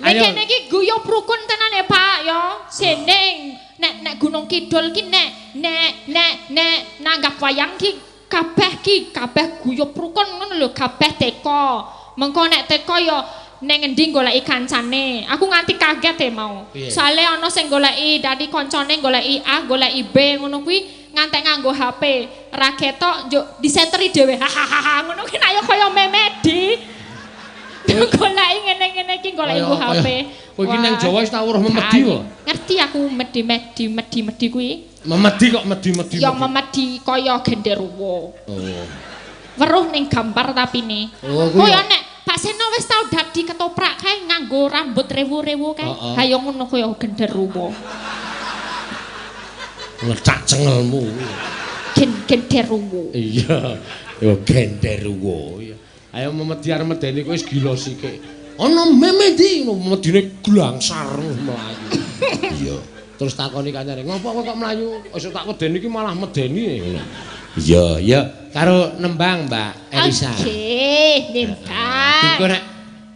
Nek kene iki guyub rukun tenan ya, Pak ya. Seneng. Nek Gunung Kidul ki nek nanggap wayang ki kabeh guyub rukun ngono lho, kabeh teko. Mengko nek teko ya ning endi goleki kancane. Aku nganti kaget mau. Soale ana sing goleki dadi kancane goleki A, goleki B ngono kuwi ngantek nganggo HP. Ra ketok njuk disenteri dhewe. Hahaha ngono ki nek kaya memedi. Goleki ngene-ngene iki goleki nggo HP. Kowe iki nang Jawa wis tau weruh memedi kok. Ngerti aku medi kuwi. Memedi kok medi-medi. Ya memedi kaya genderuwo. Oh. Weruh ning gambar tapi ne. Kaya nek Pak Seno wis tau dadi ketoprak kae nganggo rambut rewu-rewu kae. Ha yo ngono kaya genderuwo. Ngecak cengelmu. Genderuwo. Iya. Yo genderuwo ya. Ayo memediar medeni kowe wis gila sike. Ana meme ndi medine glangsar mlayu. Iya. Terus takoni kancane, "Ngopo kok mlayu? Wis tak wedeni iki malah medeni." Ngono. Iya, ya karo nembang, Mbak Elisa. Nggih, nembang. Engko nek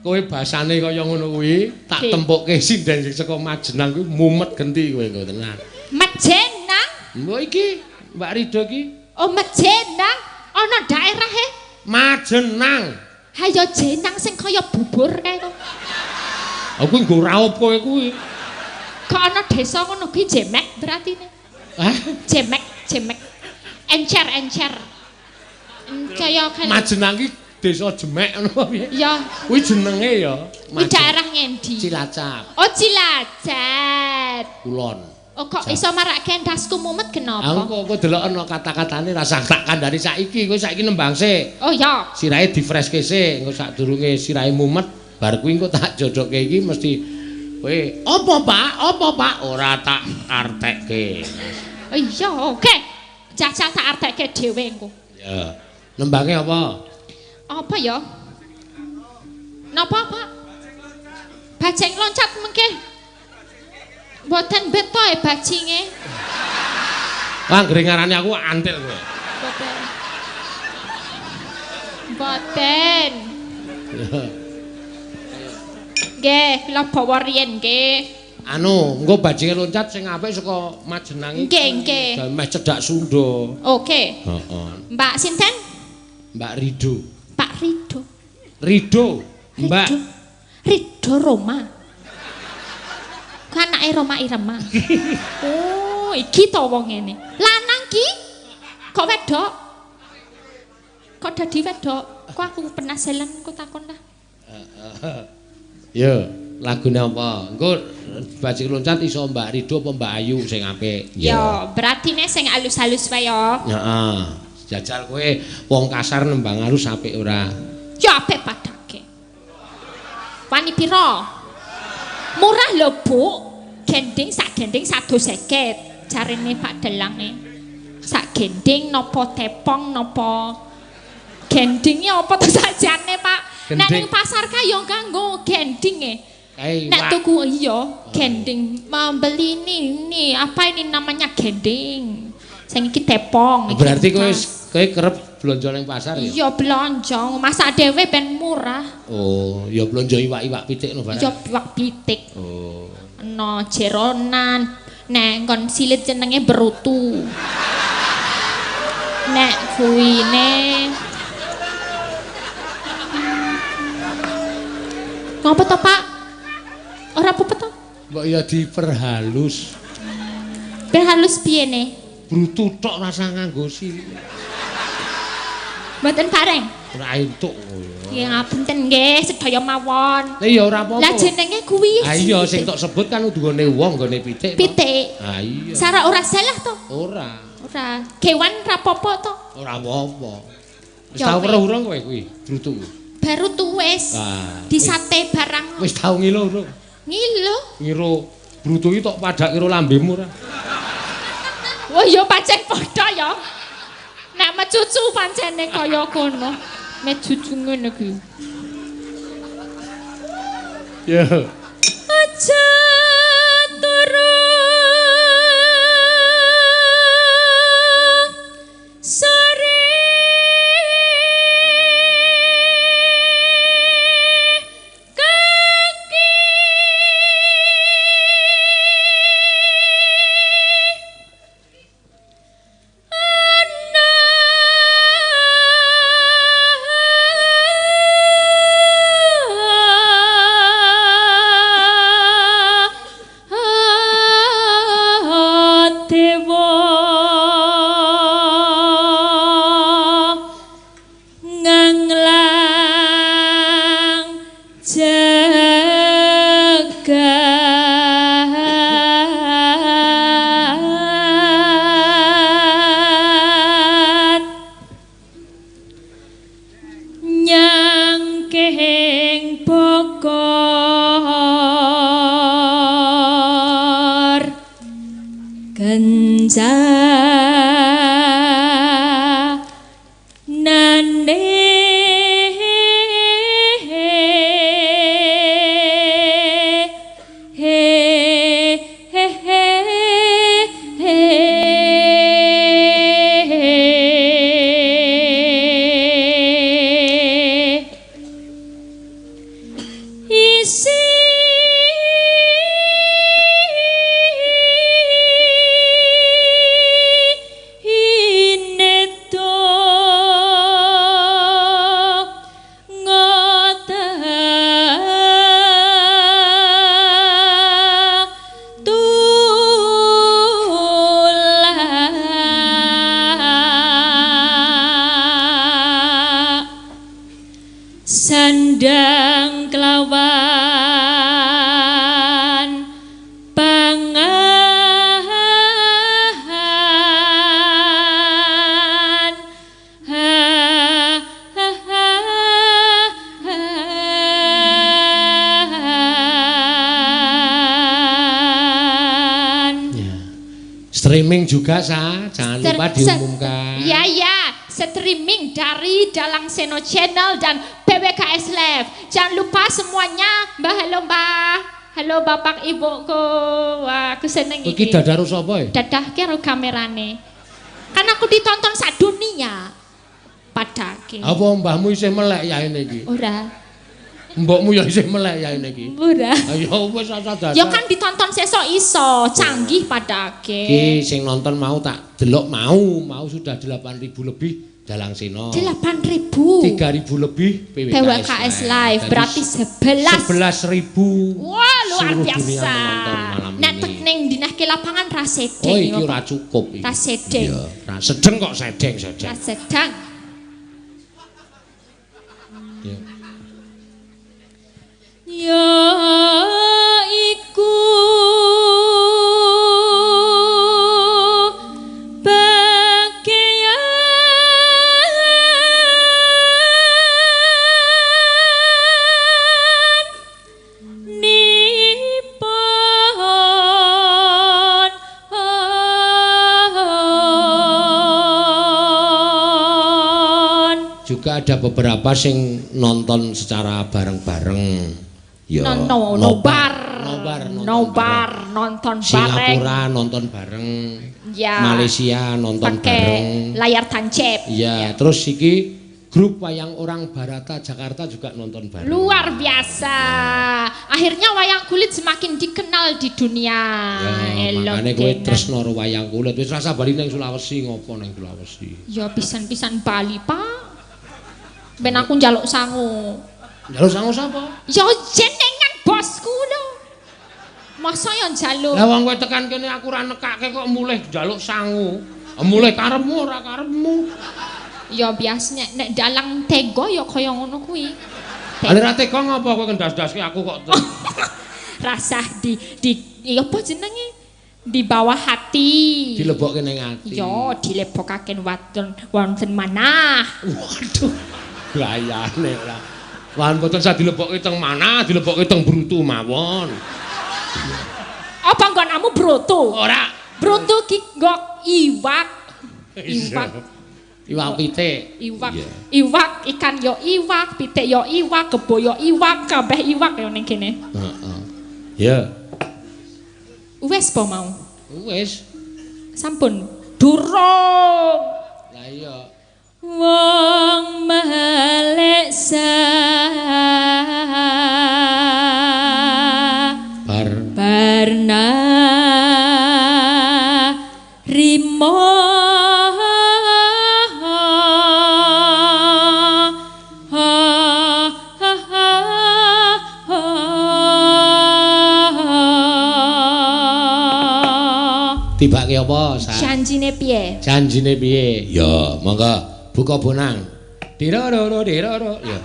kowe basane kaya ngono kuwi, tak tempukke sinden sing saka Majenang kuwi mumet genti kowe engko tenan. Majenang? Mbok iki, Mbak Rido iki. Oh, Majenang ana daerahe? Majenang. Hayo jenang sing kaya bubur kae to. Aku nggo raup kowe kuwi. Kok ana desa ngono kuwi jemek beratine. Hah? Jemek. Encer. Kaya kan. Majenang iki desa Jemek ngono apa piye? Ya. Kuwi jenenge ya. Kuwi daerah ngendi? Cilacap. Oh, Cilacap. Kulon. Oh, kok iso marake endasku mumet kenapa? Aku delok ana kata-katane rasa tak kandhani saiki, kowe saiki nembang sik. Oh ya. Sirahe difreske sik, engko sadurunge sirahe mumet, bar kuwi engko tak jodoke iki mesti kowe, "Apa, Pak?" Ora tak artekke. Oh iya, oke. Jajal tak artekke dhewe engko. Ya. Nembange apa? Apa ya? Napa, Pak? Bajing loncat mengke. Mboten beto bajinge. Wah, ngrengarane aku antil kowe. Mboten. Nggih, kula bawa riyen nggih. Anu, engko bajinge loncat sing apik saka Majenang iki. Nggih. Meh cedhak Sunda. Oke. Heeh. Mbak sinten? Mbak Rido. Pak Rido. Rido, Mbak. Rido Roma. Kan anake Roma Irama. Oh, iki to wong ngene. Lanang ki? Kok wedok? Kok dadi wedok? Kok aku penasaran kok takon lah. Ya, lagune apa? Engko bajing loncat iso Mbak Rido apa Mbak Ayu sing apik. Ya, beratine sing alus-alus wae ya. Heeh. Jajal kowe wong kasar nembang halus apik ora? Ya apik padake. Wani pira? Murah lho, Bu. Gending sak gending 150. Jarine Pak Delange. Sak gending napa tepong napa gendinge apa to sajane, Pak? Nek ning pasar ka ya kanggo gendinge. Nek tuku iya, gending. Membeli ini apa ini namanya gending. Sing iki tepong. Berarti kowe kerep blonjo ning pasar ya? Iya, blonjo. Masak dhewe ben murah. Oh, ya blonjo iwak-iwak pitik no barang. Iya, iwak pitik. Oh. Ana jeronan. Nek nggon silit jenenge berutu. Nek kuine ngapa to, Pak? Ora apa-apa to? Mbok ya diperhalus. Perhalus piye ne? Brutu tok rasa nganggo silit. Mboten bareng. Ora entuk. Ya ngapunten nggih, sedaya mawon. Lah ya ora apa-apa. Lah jenenge kuwi. Ah iya sing tok sebut kan udune wong nggone pitik. Pitik. Ah iya. Sara ora salah to? Ora. Ora. Kewan ra apa-apa to? Ora apa-apa. Wis Ya, tau weh. weruh urung kowe kuwi, brutu. Baru tuwis. Ah. Di sate barang. Wis tau ngilo urung? Ngilo. Ngiro brutu iki tok padhak kira lambemu ora. Wah ya pancen padha ya. Nek mecucu pancene kaya kono. Nek cucu ngene kuwi. Ya. Aja turu sore kaki nyangkeng bokor kenca nan Streaming juga jangan lupa diumumkan. Ya, streaming dari Dalang Seno Channel dan PWKS Live. Jangan lupa semuanya, Mbah, halo Mbah. Halo Bapak Ibuku. Wah, aku seneng iki. Iki dadah sapa? Dadah karo kamerane. Kan aku ditonton sak dunia. Padake. Apa mbahmu isih melek ya ini iki? Ora. Mbokmu ya isih melek ya ini iki. Ora. Ayo wis dadah. Ya kan ditonton sesok iso, canggih padake. Iki sing nonton mau tak delok mau sudah 8.000 lebih Dalang Seno. 8.000. 3.000 lebih PWKS Live berarti 11.000. Wah, luar biasa. Nek Nek ning dinahke lapangan ra Oh sedeng. iki ora cukup iki. Ra sedeng. Iya, ra sedeng kok sedeng. Ra sedeng. Iya. Ya iku juga ada beberapa sing nonton secara bareng-bareng. Ya, nobar nonton bareng. Singapura nonton bareng. Ya. Malaysia nonton bareng. Layar tancap. Ya, terus iki grup wayang orang Barata Jakarta juga nonton bareng. Luar biasa. Akhirnya wayang kulit semakin dikenal di dunia. Ya, makanya kowe tresno karo wayang kulit. Wis rasa bali ning Sulawesi ngopo ning Sulawesi? Ya pisan-pisan Bali, Pak. Ben aku njaluk sangu. Njaluk sangu sapa? Ya jenengan bosku lho. Masa ya njaluk? Lah wong kowe tekan kene aku ora nekake kok mulih njaluk sangu. Mulih karepmu ora karepmu. Ya biasanya nek dalang tega ya kaya ngono kuwi. Ale ra tega ngapa kowe ndas-daske aku kok. Rasah di apa jenenge? Di bawah hati. Dilebokke ning ati. Ya dilebokake wonten manah. Waduh. Gayane ora. Wan boten sa dilebokke teng manah, dilebokke teng brutu mawon. Apa nggonmu brutu? Ora. Brutu ki nggo iwak. Iwak pitik. Iwak ikan yo iwak, pitik yo iwak, kebo yo iwak, kabeh iwak yo ning kene. Heeh. Ya. Wes po mau. Wis. Sampun. Durung. Lah iya. Wong maleksa barna rimo Tibake apa? Janjine piye? Janjine piye? Ya, monggo buka bonang. Diroro. Ya.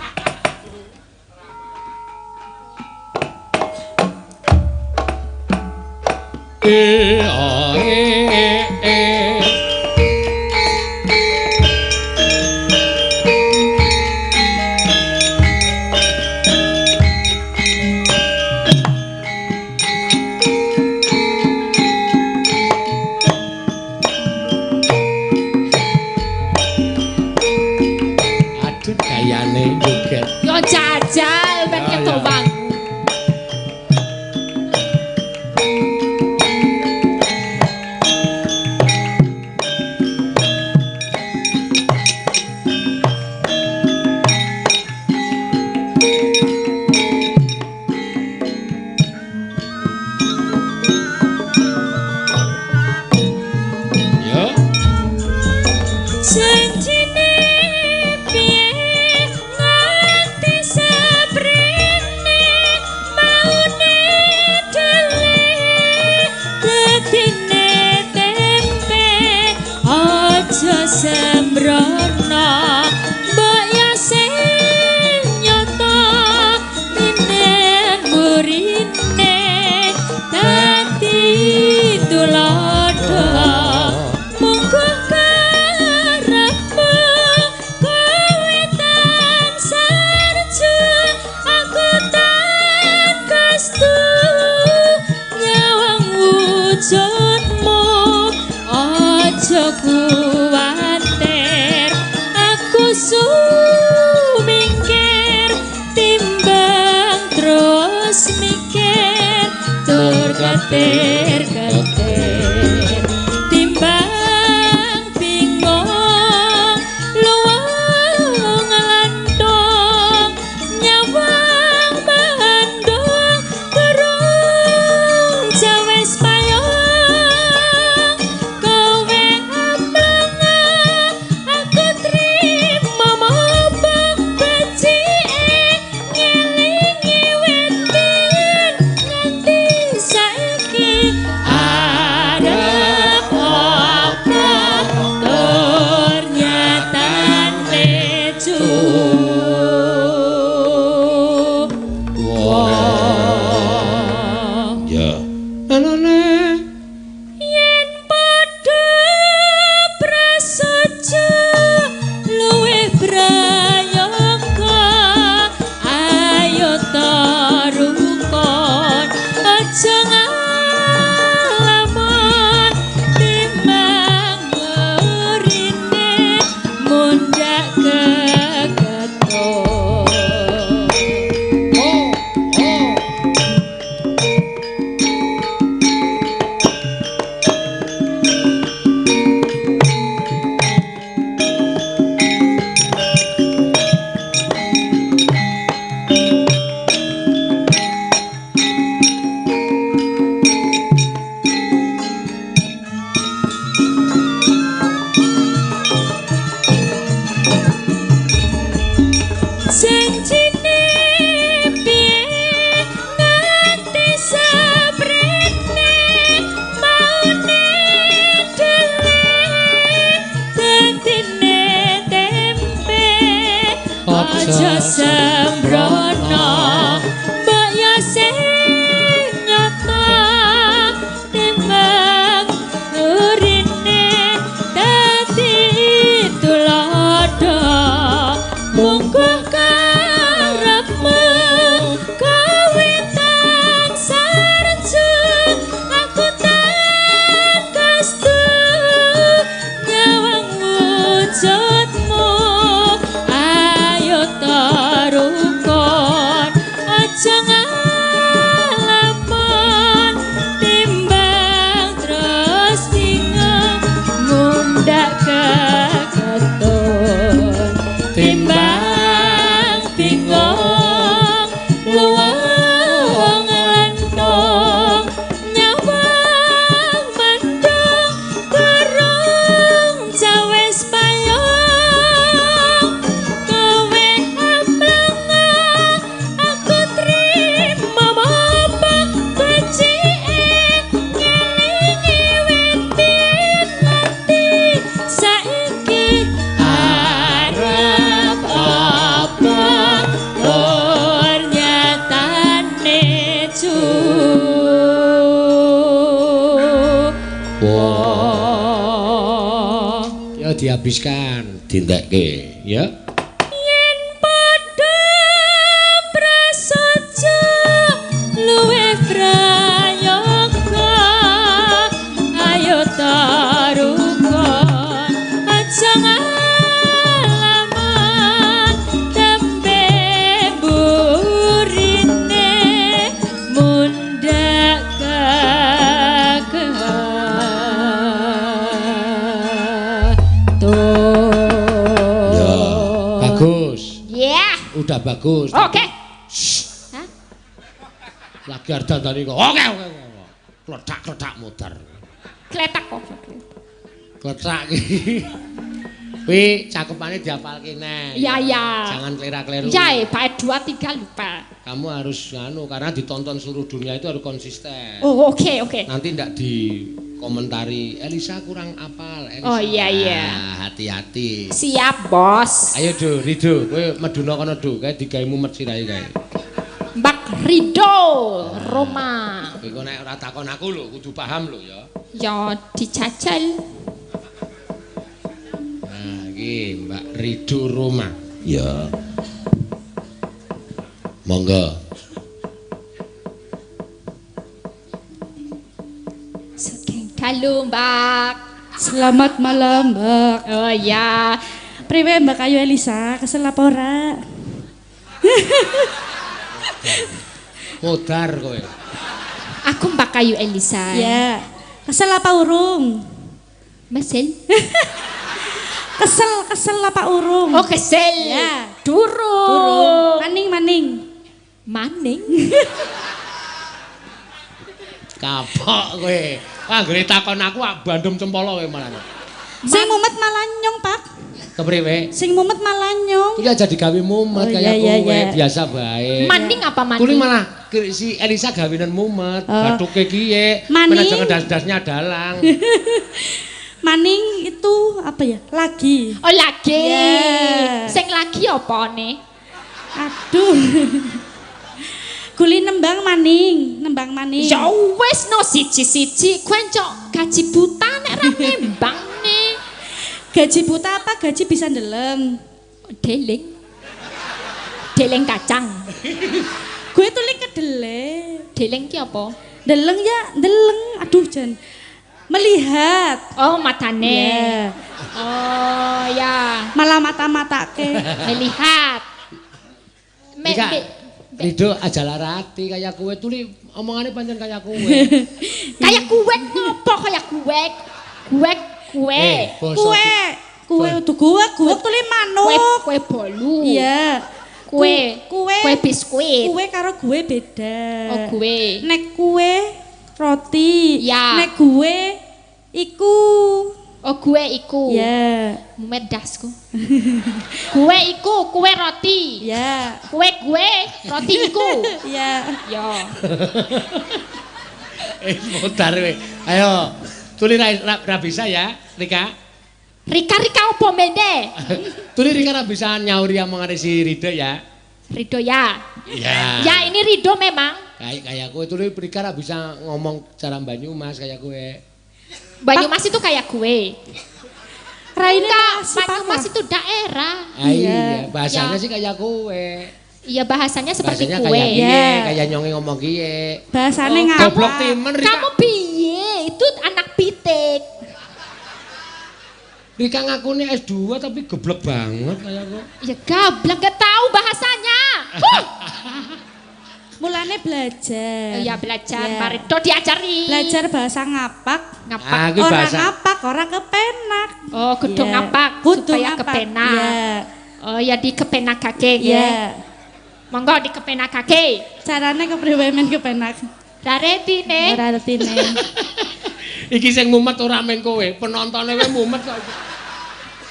Gayane joget. Yo jajal ben ketobang. kuwatir aku sumingkir timbang terus mikir tur ketir-ketir timbang bingung luwung lantung nyawang bandung durung jawes payung kowe amlang aku trimo mopo becike ngelingi wetin nganti saiki arep apa tur nyatane Ya. Anane yen padha prasaja luwih brayangka ayo tarukon aja ngalamun timbang ngerine mundhak keketon. Janjine piye nganti sabrene maune dele dadine tempe aja sembrono mbok yo sing nyata timbang urine dadi tulodo mungkuh karepmu kowe tansah rejo aku tangkastu nyawang wujudmu ayo tarukon aja ngalamun timbang terus bingung mundhak keketon timbang bingung luwung lantung nyawang mandung durung jawes payung kowe amlang aku trimo mopo becike ngelingi wetin nganti saiki arep apa tur nyatane wah ya dihabiskan, dintekke, ya. yen padha prasaja luwih brayangka ayo tarukon aja ngalamun tembe burine mundhak Ya, bagus. Yeah. Udah bagus. Oke. Hah? Lagi ardan tadi kok. Oke. Kletak-kletak muter. Kletak kok. Kletak iki. Wi, cakepane diapalke neh. Ya. Jangan kelera-kleru. Ya, baik 2 3 lupa. Kamu harus karena ditonton seluruh dunia itu harus konsisten. Oh, oke. Nanti ndak dikomentari Elisa kurang apal. Elisa. Oh, iya. Nah, hati-hati. Siap, Bos. Ayo Do, Rido, kowe meduna kono Do, kae digawe mumet sirahe kae. Mbak Rido Roma. Kowe kok nek ora takon aku lho, kudu paham lho ya. Ya dijajal. Nah, iki Mbak Rido Roma. Ya. Monggo. Saking dalu, Mbak. Selamat malam, Mbak. Oh ya. Priwe Mbak Ayu Elisa, kesel apa ora? Modar kowe. Aku Mbak Ayu Elisa. Ya. Kesel apa urung? Mesel. Kesel apa urung? Oh kesel. Ya. Durung. Maning. Maning. Kapok kowe. Anggere takon aku bandum cempala kowe malah. Sing mumet malah nyong, Pak. Kepriwe? Sing mumet malah nyong. Kuwi aja digawe mumet Oh, kaya iya, kowe, iya. biasa bae. Maning apa maning? Kuwi malah si Elisa gawenan mumet, bathuke kiye, Maning. menawa jangan das-dasnya dalang. Maning itu apa ya? Lagi. Oh lagi. Yeah. Sing lagi apa nih? Aduh. Kuli nembang maning. Ya wis no siji-siji kowe cok gaji buta nek ra nembang nih. Gaji buta apa? Gaji bisa ndeleng. Deleng. Deleng kacang. Gue tulis kedele. Deleng ki apa? Ndeleng ya, ndeleng. Aduh Jan. Melihat. Oh matane. Ya. Oh ya. Malah mata-matake. Melihat. Nika, Rido aja larati kaya kowe tuli omongane pancen kaya kowe. Kayak kuwek ngopo kayak kuwek? Kuwek kue. Kue udah gue tulis manuk. Kue bolu. Iya. Kue biskuit. Kue karo gue beda. Oh kue. Nek kue roti. Ya. Nek gue iku. Oh kue iku. Ya. Mumet dasku. Kue iku, kue roti. Ya. Kue roti iku. Ya. Yo. Modar kowe. Ayo, tuli ra bisa ya, Rika. Rika apa mende? Tuli Rika ra bisa nyauri omongane si Rido ya. Rido ya. Ya. Ya ini Rido memang. Kayak kowe tuli Rika ra bisa ngomong cara Banyumas kayak kowe. Banyumas itu kayak gue. Raine Banyumas itu daerah. Ah, iya, bahasanya Ya. sih kayak kowe. Iya bahasanya seperti Bahasanya kue. kayak kiye, Ya. kayak nyonge ngomong kiye. Bahasane Oh, ngapa? goblok timen Rika. Kamu piye? Itu anak pitik. Rika ngakune S2 tapi goblok banget kayak kowe. Ya gablek gak tahu bahasanya. Mulane belajar. Oh ya belajar, Ya. Marido diajari. Belajar bahasa ngapak. Ngapak. Ah, kuwi Orang bahasa. ngapak, orang kepenak. Oh, kudu Ya. ngapak Kudu supaya ngapak. kepenak. Ya. Oh ya di kepenak kake Ya. ya. Monggo di kepenak kake. Carane kepriwe men kepenak. Rareti ne. Ora artine. Iki sing mumet ora meng kowe, penontone wae mumet kok.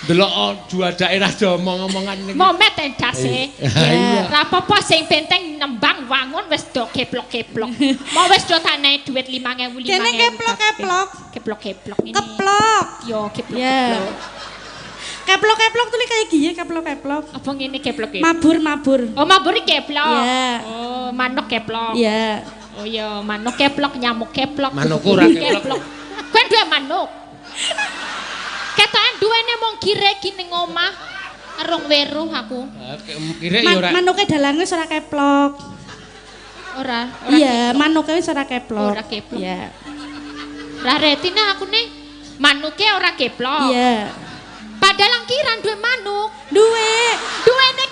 Delok dua daerah do omong-omongan niki. Momet endase. Iya. Ra apa-apa sing penting nembang wangun wis do keplok-keplok. Mau wis do tane duit 5.000 Kene keplok-keplok. Keplok-keplok ini. Keplok. Yo keplok-keplok. Ya. Keplok-keplok tuh kayak gini keplok-keplok. Apa ngene keplok-keplok? Mabur. Oh, mabur keplok. Iya. Oh, manuk keplok. Iya. Oh iya, manuk keplok, nyamuk keplok. Manuk ora keplok. Kowe duwe manuk. Ketoke duwene mung kire ki ning omah. Arung weruh aku. Kira ya ora. Manuke dalange ora keplok. Ora Iya, manuke wis ora keplok. Ora keplok. Iya. Lah retina aku nih manuke ora keplok. Iya. Padahal angkiran duwe manuk. Duwe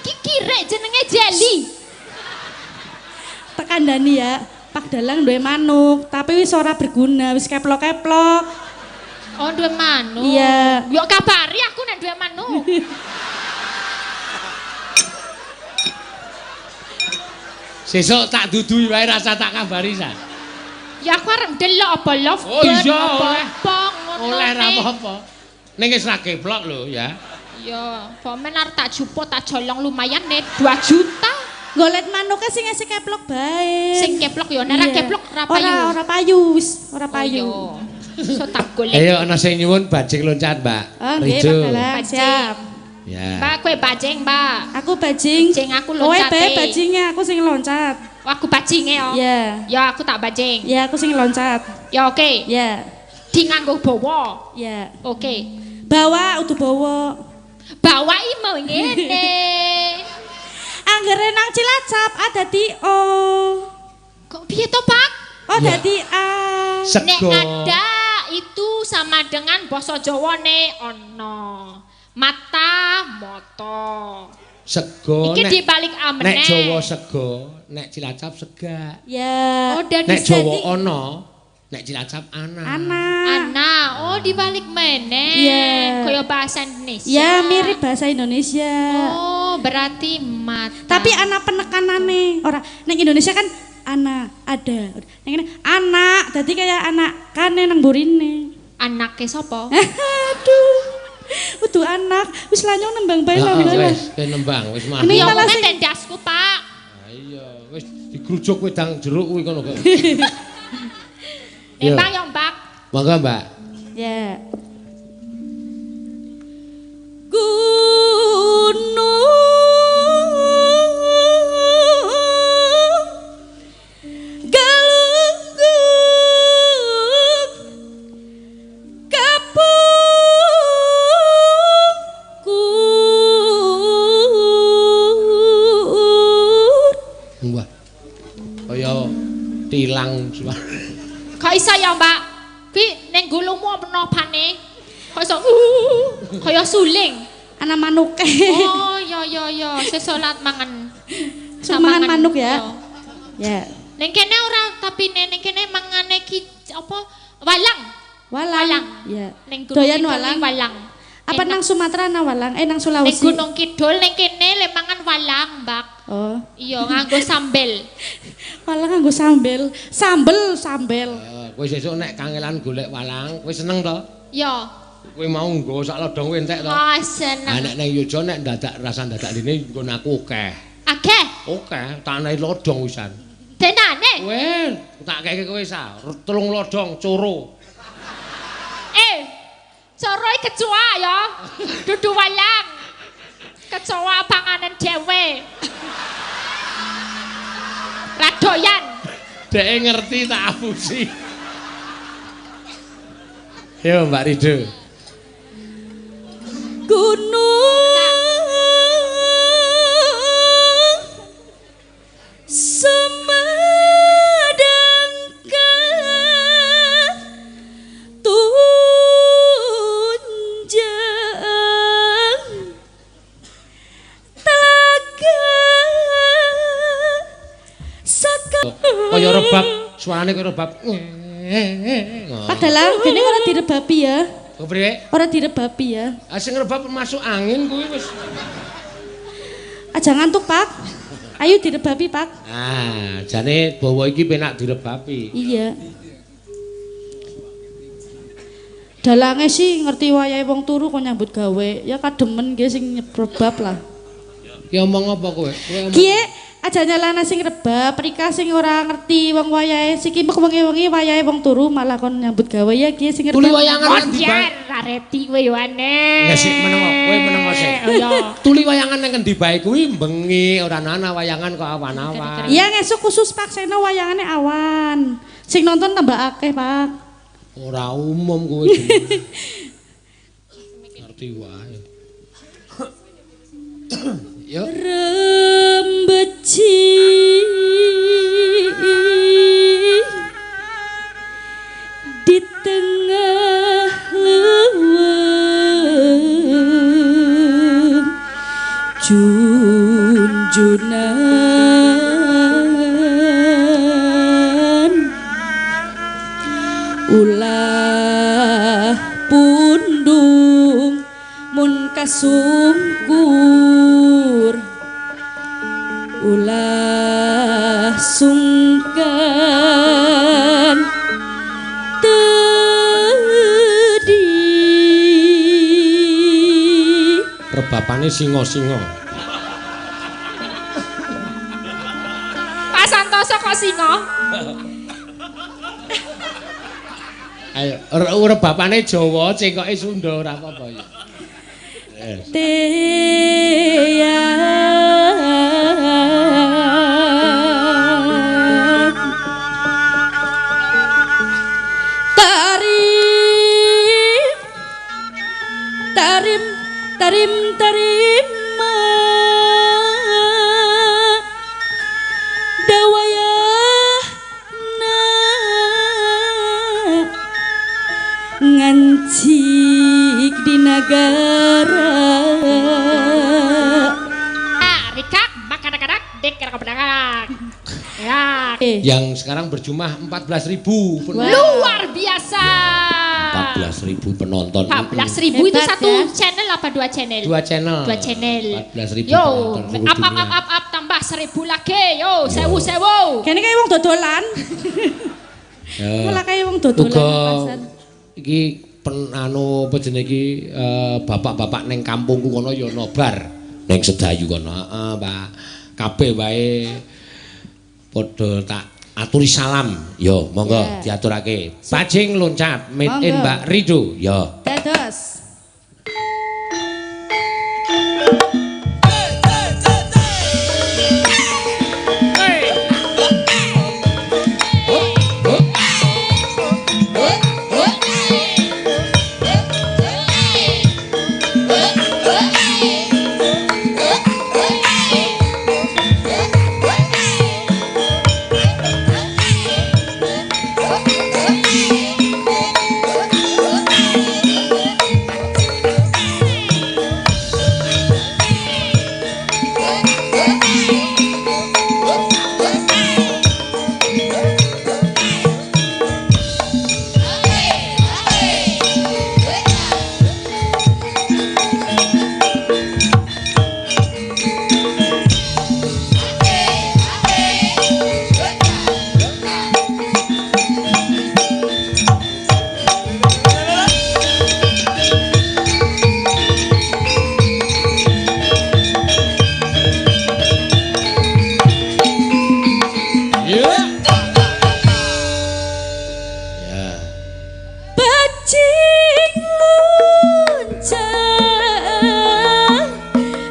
Ki kire jenenge Jeli. tekan Dani ya. Pak Dalang duwe manuk, tapi wis ora berguna, wis keplok-keplok. Oh, duwe manuk. Iya. Yo kabari aku nek duwe manuk. Sesuk tak dudui wae rasa tak kabari sa. Ya aku arep ndelok apa love Oh bird, iya, apa oleh. apa ngono. Oleh ra nih. apa-apa. Ning wis ra keplok lho ya. Ya, pomen arep tak jupuk tak colong lumayan nih 2 juta. Golet manuke sing isih keplok bae. Sing keplok ya nek ra Iya. keplok ra payu. Ora payu, wis ora payu. Oh, iya. So tak golek. Ayo ana sing nyuwun bajing loncat, Mbak. Oh, nggih, Rijo. Pak Dalang, Bajing. siap. Ya. Mbak kowe bajing, Mbak. Aku bajing. Bajing aku Kowe loncate. bae bajingnya, aku sing loncat. Oh, aku bajinge yo. Iya. Ya aku tak bajing. Ya, aku sing loncat. Ya oke. Ya. Di nganggo bawa. Ya. Oke. Bawa udah bawa. Bawai mau ngene. Anggere nang Cilacap ada di O. Kok piye to, Pak? Oh, Ya. dadi A. Nek Sego. ada itu sama sama dengan basa Jawane ana. Mata, mata. Sego Iki dibalik amene. Nek Jawa sego, nek Cilacap sega. Ya. Oh, dan Nek Jawa disedi- ana, nek Cilacap ana. Ana, oh dibalik meneh. Iya. Kaya bahasa Indonesia. Ya mirip bahasa Indonesia. Oh, berarti mata. Tapi ana penekanane. Ora ning Indonesia kan ana, ada. Ning kene anak, dadi kayak anak kane nang burine. anake sapa? Aduh. Udu anak, wis lanyong nembang bae lah. Wis nembang, wis mah. Ini Ya malah wong sing- tendasku, Pak. Iya, wis digrujuk wedang jeruk kuwi kono kok. Iya. Mbak yo, Mbak. Monggo, Mbak. Ya. Gunung Galunggung Kapungkur. Wah. Kaya tilang suara. Kok iso ya, Mbak? Ki ning gulungmu ana pane. Kok iso kaya suling. Ana manuke. Oh, ya, sesolat mangan. Mangan manuk ya. Yo. Ya. Ning kene ora, tapi ning kene mangane ki apa? Walang. Walang. Ya. Ning Gunung Doyan Kidul walang. ning walang. Apa nang Sumatera nang walang? Nang Ning Sulawesi. Gunung Kidul ning kene le mangan walang, Mbak. Oh. Iya, nganggo sambel. Walang nganggo sambel. Sambel. Kowe sesuk nek kangelan golek walang, kowe seneng to? Ya. Kowe mau nggo sak lodong entek to? Oh, Ah seneng. nek nang Yojo nek dadak rasa dadak dene nggon aku akeh. Akeh. Oke, tak naik lodong wisan. Tenane. Weh, tak keke kowe sa, 3 lodong coro. Coroi kecoa ya. Dudu walang. Kecoa panganan dhewe. Radoyan. Dek ngerti tak apusi. Yo Mbak Rido. Gunung Semedangkan tunjang telaga saka. Kaya rebab, suarane kaya rebab. Padahal dene ora direbabi ya. Kepriye? Ora direbabi ya. Sing rebab masuk angin kuwi wis. Aja ngantuk, Pak. Ayo direbabi, Pak. Ah, jane bawa iki penak direbabi. Iya. Dalange sih ngerti wayahe wong turu kok nyambut gawe. Ya kademen nggih sing nyebab lah. Ki omong apa kowe? Kowe omong. Kiye aja nyalana sing rebab, Rika sing ora ngerti wong wayahe siki wengi-wengi wayahe wong turu malah kon nyambut gawe ya kiye sing Tuli rebab. wayangan nang ndi, Pak? Konjer areti kowe yo aneh. Ya sik meneng kowe meneng sik. Iya. Tuli wayangan nang endi bae kuwi bengi ora ana wayangan kok awan-awan. Iya ngesuk khusus Pak Seno wayangane awan. Sing nonton tambah akeh, Pak. Ora umum kowe. Ngerti wae. Yo. Rembeci di tengah leweng junjunan ulah pundung mun kasungkur ulah sungkan tedi Rebapane singa-singa. Pak Santoso kok singa? Ayo, rebapane Jawa, cengkoke Sunda ora apa-apa ya. Teang tarim dawayana ngancik di negara. Rika, makanak-kanak, dek kanak-kanak. Ya. Yang sekarang berjumlah 14.000 penonton. Luar biasa. 14.000 penonton. 14.000 itu Hebat, satu ya. channel apa dua channel? Dua channel. 14.000 penonton. Yo, seluruh dunia. up tambah 1.000 lagi. Yo, sewu. Kene kayak wong dodolan. Ya. Malah kayak wong dodolan Uga nang pasar. iki apa jenenge iki bapak-bapak ning kampungku kono ya nobar ning Sedayu kono. Heeh, Pak. Kabeh wae padha tak aturi salam. Yo, monggo diaturake. Bajing loncat made in Monggo. Mbak Rido. Yo. Dados.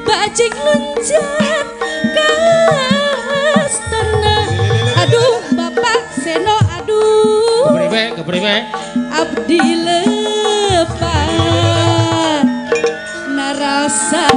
Bajing luncat kastana. Aduh Bapak Seno, aduh Kepriwe? abdi lepat narasa.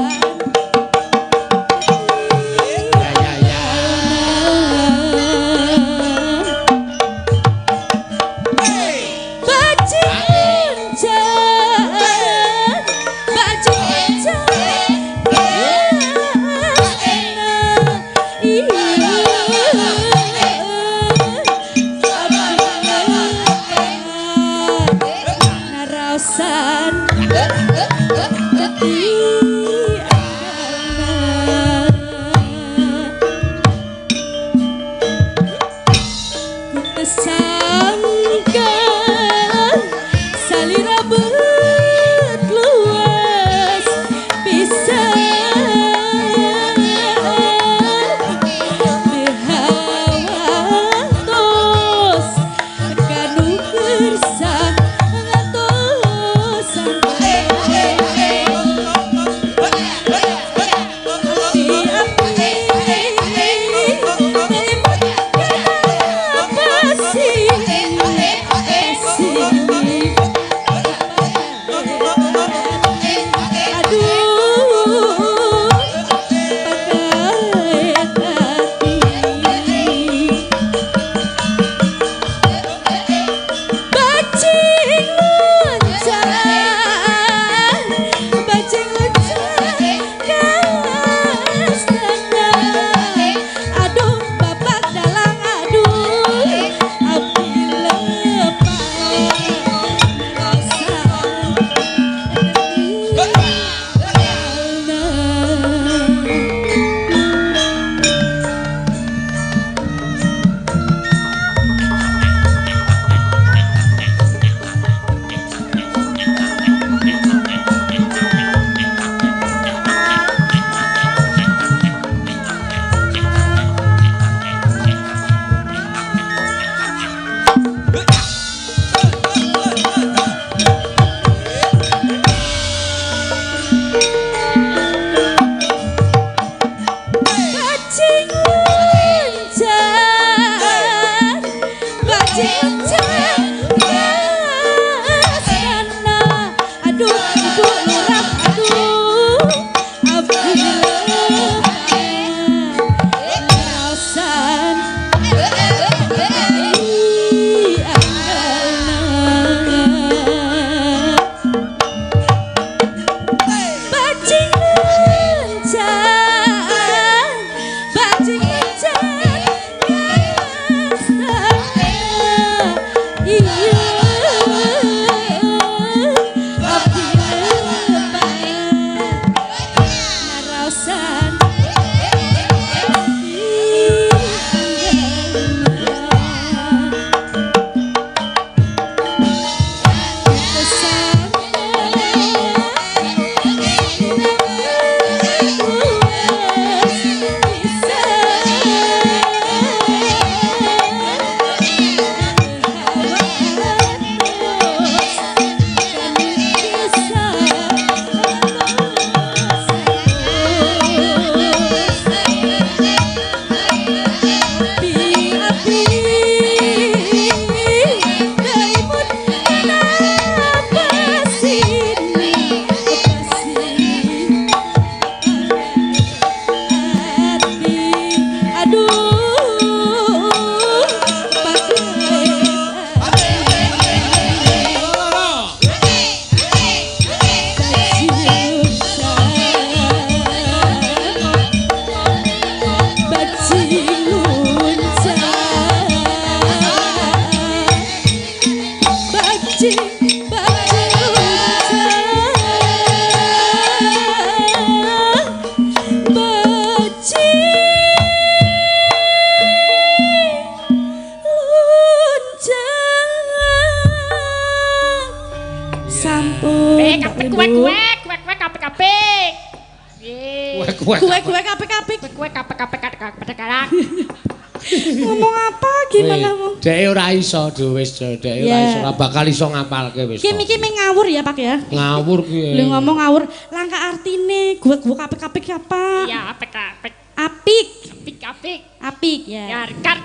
Ngomong apa gimana mau? Dek ora iso wis dek ora iso ora bakal iso ngapalke wis. Iki ngawur ya Pak ya? Ngawur ki. Lho ngomong ngawur, langka artine guwek-guwek apik-apik apa? Iya, apik-apik. Apik. Apik-apik. Apik ya. Ya, kar.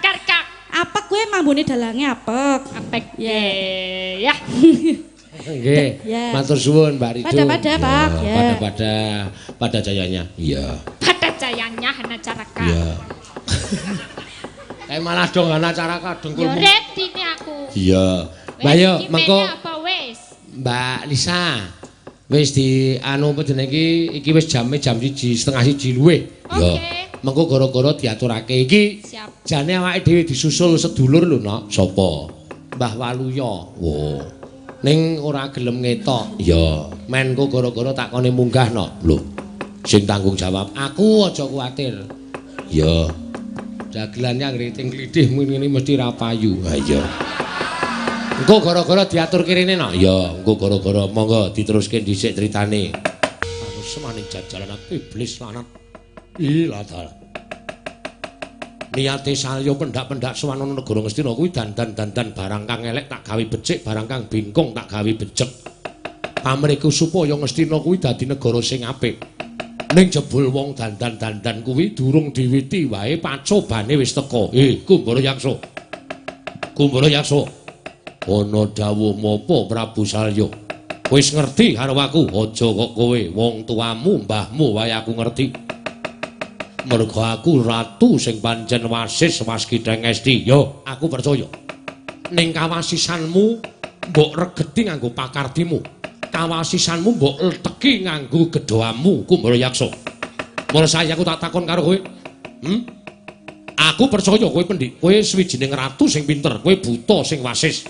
Apa kuwi mambune dalange apik? Apik. Ya. Nggih. Matur suwun Mbak Rido. Pada Pak ya. Pada jayanya. Iya. Pada jayanya Hana Caraka. Iya. Kayak malah dong ana acara kadengkulmu. Ya ready nih aku. Iya. Mbak yo mengko apa wis? Mbak Lisa. Wis di anu jenenge iki wis jam 1:30 luwih. Yo. Mengko gara-gara diaturake iki. Siap. Jane awake dhewe disusul sedulur lho, Nok. Sapa? Mbah Waluya. Wo. Ning ora gelem ngetok. Ya, menko gara-gara takone munggah, Nok. Lho. Sing tanggung jawab aku aja kuwatir. Ya. Dagelannya ngriting-klidih ngene mesti ra payu. Ha iya. Engko gara-gara diatur kirine, Nok. Ya, engko gara-gara monggo diteruske dhisik critane. Anu semaning jajalan iblis lanat. Iladal. Niate salya pendak-pendak sowan negara Ngastina kuwi dandan-dandan barang kang elek tak gawe becik, barang kang bingkong tak gawe bejek. Pamriku supaya Ngastina kuwi dadi negara sing apik. Ning jebul wong dandan-dandan kuwi durung diwiti wae pacobane wis teka. Kumbara Yaksa. Kumbara Yaksa. Ana dawuh mapa Prabu Salya? Wis ngerti karo aku, aja kok kowe wong tuamu, mbahmu wae aku ngerti. Mergo aku ratu sing pancen wasis waskitheng Esti. Yo, aku percaya. Ning kawasisanmu mbok regeti nganggo pakardimu. Kawasisanmu mbok leteki nganggo gedhoamu, Kumbara Yaksa. Mula saya aku tak takon karo kowe. Aku percaya kowe kowe swijining ratu sing pinter, kowe buta sing wasis.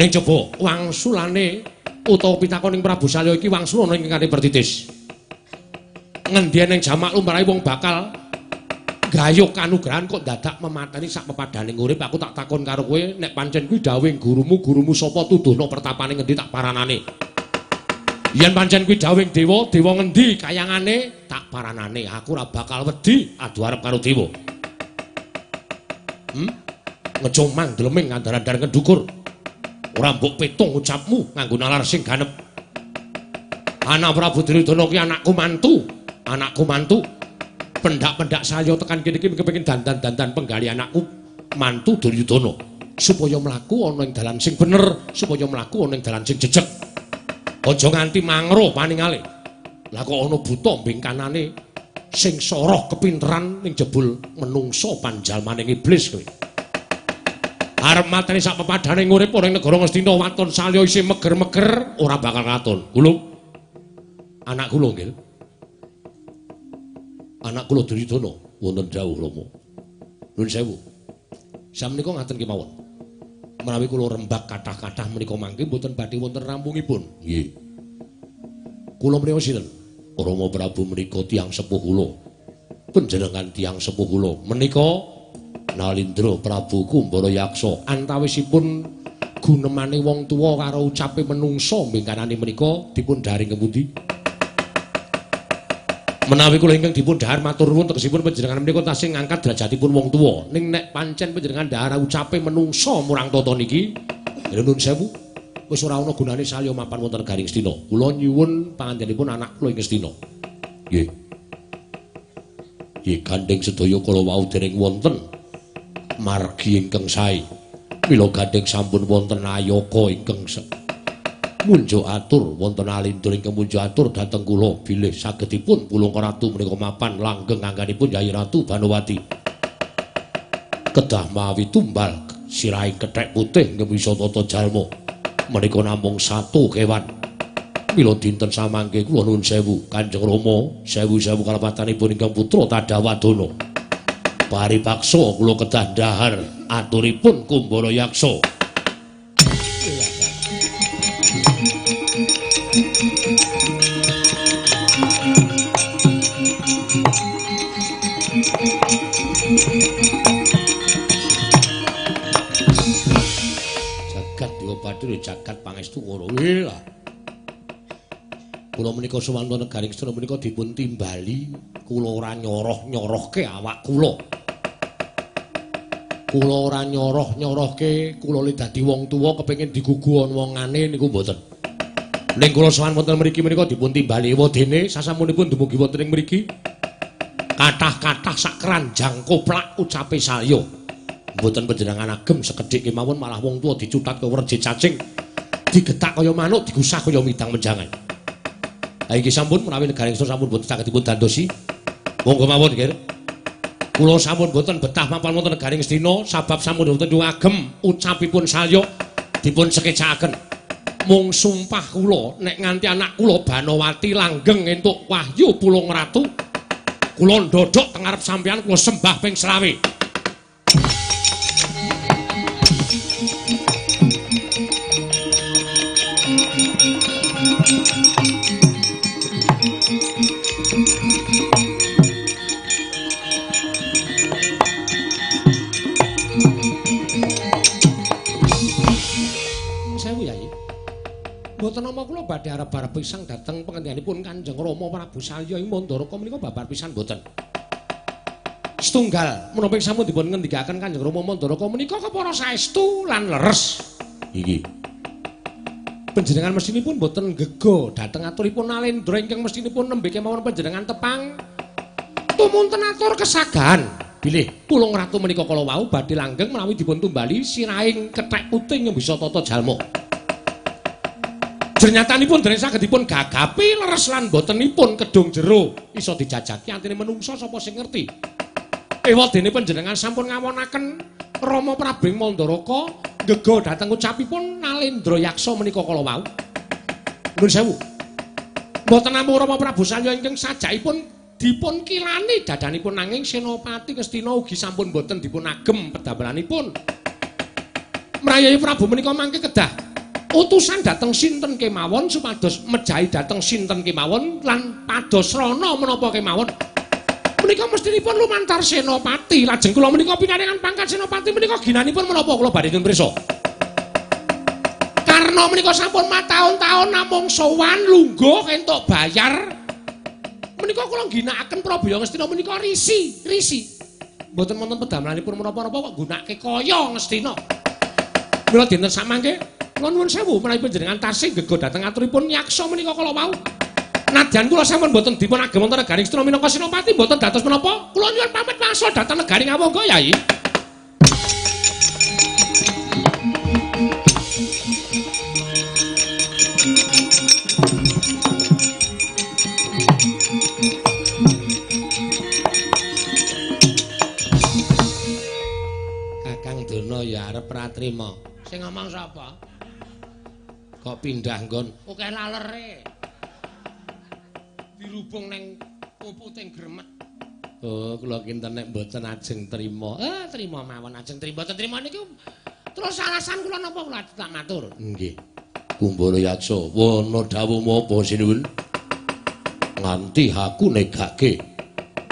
Ning coba wangsulane utawa pitakoning Prabu Salya iki wangsul ana ing kene pertitis. Ngendien ning jamak lumrahe wong bakal gayuh kanugrahan kok dadak memateni sak pepadaning urip. Aku tak takon karo kowe, nek pancen kuwi dawuhing gurumu sapa tuduhna pertapane ngendi tak paranane. Yen pancen kuwi dawuhing dewa, dewa ngendi kayangane tak paranane. Aku ora bakal wedi adu arep karo dewa. Ngecomang dleming ngandar-andar ngedukur. Ora mbok petung ucapmu nganggo nalar sing ganep. Anak Prabu Duryudana ki anakku mantu. Anakku mantu. Pendak-pendak saya tekan kene iki kepengin dandan-dandan penggali anakku mantu Duryudana supaya mlaku ana ing dalan sing bener, supaya mlaku ana ing dalan sing jejeg. Aja nganti mangro paningale. Lah kok ana buta mbing kanane sing soroh kepinteran ning jebul menungso panjalmaning iblis kowe. Arep mateni sak pepadane urip ora ing negara Ngastina waton Salya isih meger-meger ora bakal katon. Kula anak kula nggih. Anak kula Duryudana wonten dawuh Rama. Nuwun sewu. Sameneika ngaten kemawon. Menawi kula rembak kathah-kathah menika mangke mboten badhe wonten rampungipun. Nggih. Kula menika sinten? Rama Prabu menika tiyang sepuh kula. Panjenengan tiyang sepuh kula menika Nalindra Prabu Kumbara Yaksa. Antawisipun gunemane wong tuwa karo ucape menungsa mingkanane menika dipun dharing kemundi. Menawi kula ingkang dipun dhahar matur nuwun tegesipun panjenengan menika tasih ngangkat derajatipun wong tuwa. Ning nek pancen panjenengan dhahar ucape menungsa murang tata niki, nuwun sewu, wis ora ana gunane Salya mapan wonten Garing Stina. Kula nyuwun pangandhenipun anak kula ing Stina. Nggih. Nggih gandeng sedaya kala wau dereng wonten margi ingkang sae. Mila gandeng sampun wonten ayaka ingkang munjuk atur wonten alindur ingkang munjuk atur dhateng kula bilih sagedipun Pulungka Ratu menika mapan langgeng angganipun Yayi Ratu Banowati. Kedah mawi tumbal sirahing kethek putih ngemisa tata jalma menika namung satu kewan. Mila dinten samangke kula nuwun sewu Kanjeng Rama, sewu-sewu kalepatanipun ingkang putra Tadawadana. Paripaksa kula kedah dhahar aturipun Kumbara Yaksa. saestu ngono kuwi lah. Kula menika sowan wonten negaring Sura menika dipun timbali, kula ora nyoroh-nyorohke awak kula. Kula ora nyoroh-nyorohke, kula li dadi wong tuwa kepengin digugu wongane niku mboten. Ning kula sowan wonten mriki menika dipun timbali wadene sasampunipun dumugi wonten ing mriki. Kathah-kathah sak keranjang koplak ucape salya. Mboten panjenengan agem sekedhik kemawon malah wong tuwa dicutat kaya werje cacing. Digetak kaya manuk, digusah kaya midang menjangan. Ha iki sampun menawi negaring Sura sampun boten saged dipun dandosi. Monggo mawon nggih. Kula sampun boten betah mapan wonten negaring Astina sabab sampun boten agem ucapipun salya dipun sekecakaken. Mung sumpah kula nek nganti anak kula Banowati langgeng entuk wahyu Pulung Ratu kula ndodhok teng ngarep sampeyan kula sembah ping 20. Mboten nama kula badhe arep-arep pisang dhateng pengendikanipun Kanjeng Rama Prabu Salya ing Mandaraka menika babar pisan mboten. Setunggal menapa sampun dipun ngendikaken Kanjeng Rama Mandaraka menika kepara saestu lan leres. Iki. Panjenengan mestinipun mboten gega dhateng aturipun Nalendra ingkang mestinipun nembe kemawon panjenengan tepang. Tumunten atur kesagahan. Bilih Pulung Ratu menika kala wau badhe langgeng menawi dipun tumbali sirahing kethek putih yang bisa tata jalma. Jernyatanipun dereng saged dipun gagapi leres lan botenipun kedung jero iso dijajaki antine menungsa sapa sing ngerti. Ewadene panjenengan sampun ngawonaken Rama Prabu Mandaraka gega dhateng ucapipun Nalendra Yaksa menika kala wau. Nuwun sewu. Mboten namung Rama Prabu Salya ingkang sajakipun dipun kilani dadanipun nanging Senopati Ngastina ugi sampun boten dipun agem pedamelanipun. Mrayai Prabu menika mangke kedah utusan dhateng sinten kemawon supados mejahi dhateng sinten kemawon lan pados rana menapa kemawon menika mestinipun lumantar Senopati lajeng kula menika pinaringan pangkat Senopati menika ginanipun menapa kula badhe nyuwun pirsa karena menika sampun mataun-taun namung sowan lungguh entuk bayar menika kula ginakaken Prabu Ngastina menika risi mboten wonten pedamelanipun menapa-napa kok gunakake kaya Ngastina mila dinten samangke kula nuwun sewu menawi panjenengan tasih gega dhateng aturipun Yaksa menika kala wau. Nadyan kula sampun boten dipun agem wonten negaring Astina minangka Senopati boten dados menapa kula nyuwun pamit wangsul dhateng negaring Awangga Yai. Kakang Dana ya arep pratrima. Sing ngomong sapa? Kok pindah nggon akeh lalere dirubung ning puputing gremet. Oh kula kinten nek mboten ajeng trima trima mawon ajeng trima mboten trima niku terus alasan kula napa kula tak matur nggih Kumbara Yaksa wana dawuh apa sinuwun nganti aku negake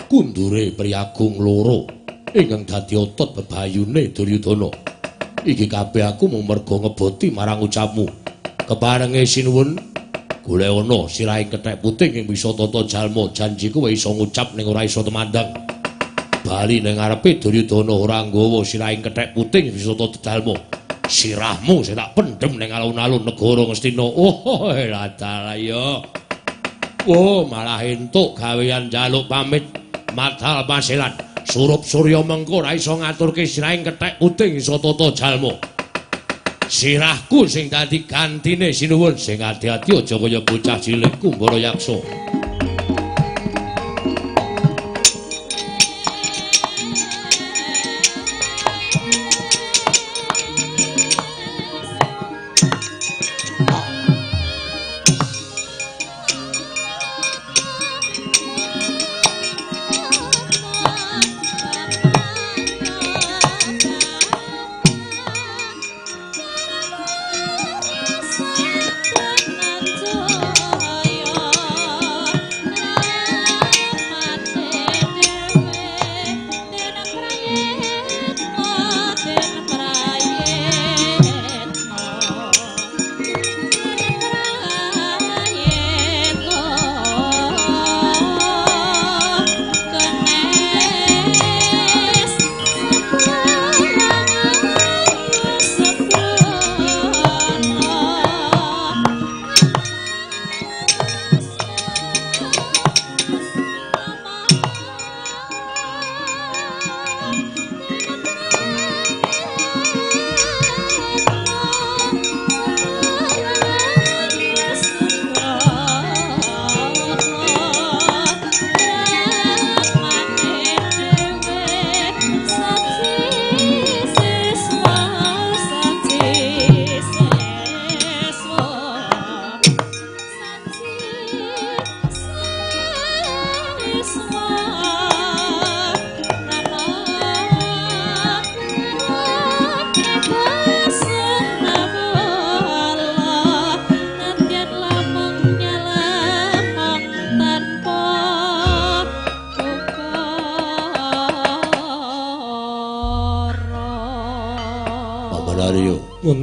kundure Priyagung loro ingkang dadi otot bebayune Duryudana iki kabeh aku mung merga ngeboti marang ucapmu keparenge sinuwun golek ana sirahing kethek putih ing bisa tata jalma janjiku wae iso ngucap ning ora iso temandang bali ning ngarepe Duryudana ora nggawa sirahing kethek putih ing bisa tata jalma sirahmu sing tak pendhem ning alun-alun negara Ngastina oh ladal ya oh malah entuk gawean njaluk pamit matal paselan surup surya mengko ora iso ngaturke sirahing kethek putih iso tata jalma sirahku sing dadi gantine sinuwun sing ati-ati aja kaya bocah cilik Kumbara Yaksa.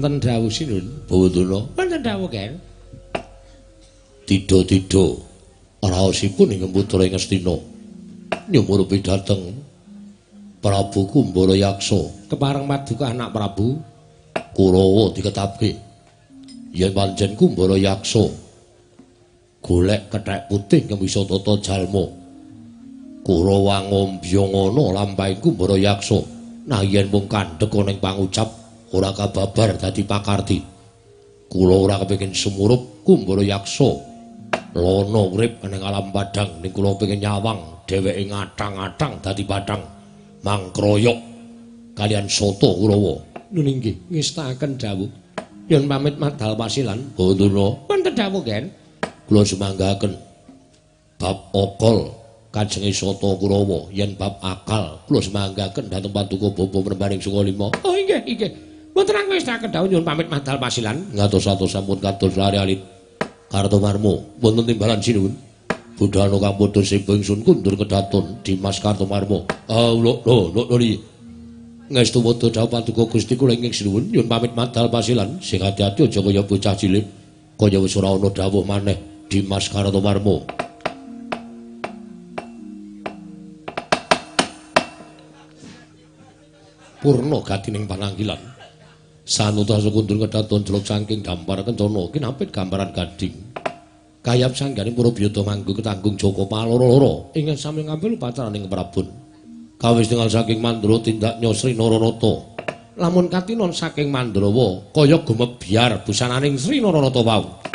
wonten dawuh sinun Bawudana wonten dawuh Ken Tida-tida raosipun ing putra ing Astina nyumurupi dhateng Prabu Kumbara Yaksa kepareng paduka anak Prabu Kurawa diketapke yen pancen Kumbara Yaksa golek kethek putih ngemisa tata jalma Kurawa ngombyangana lampahing Kumbara Yaksa nah yen mung kandhek ana ing pangucap ora kababar dadi pakarti kula ora kepengin sumurup Kumbara Yaksa lono urip ning alam padang ning kula pengin nyawang dheweke ngatang-atang dadi padang mangkroyok kalian soto Kurawa nun inggih ngestaken dawuh yen pamit madal pasilan Bawudana wonten dawuh Ken kula semanggaken bab okol kajenge soto Kurawa yen bab akal kula semanggaken dhateng paduka bapa mrembaring Sukalima oh inggih wonten ngestaken dawuh nyuwun pamit madal pasilan ngatos-atos sampun kados lari-alit Kartomarmo wonten timbalan sinuwun budhana kang padha seba ingsun kundur kedaton Dimas Kartomarmo lho ngestu modho dawuh paduka Gusti kula ingkang sinuwun nyuwun pamit madal pasilan sing ati-ati aja kaya bocah cilik kaya wis ora ana dawuh maneh Dimas Kartomarmo purna gatining pananggilan sanuta kundur kedaton jeluk saking dampar kencana kinapit gambaran gading kayap sanggane Purabiyata manggu ketanggung Joko paloro-loro ingkang sami ngambil pacaraning prabon kawis tinggal saking Mandra tindak Sri Naranata lamun katinon saking Mandrawa kaya gumebyar busananing Sri Naranata wau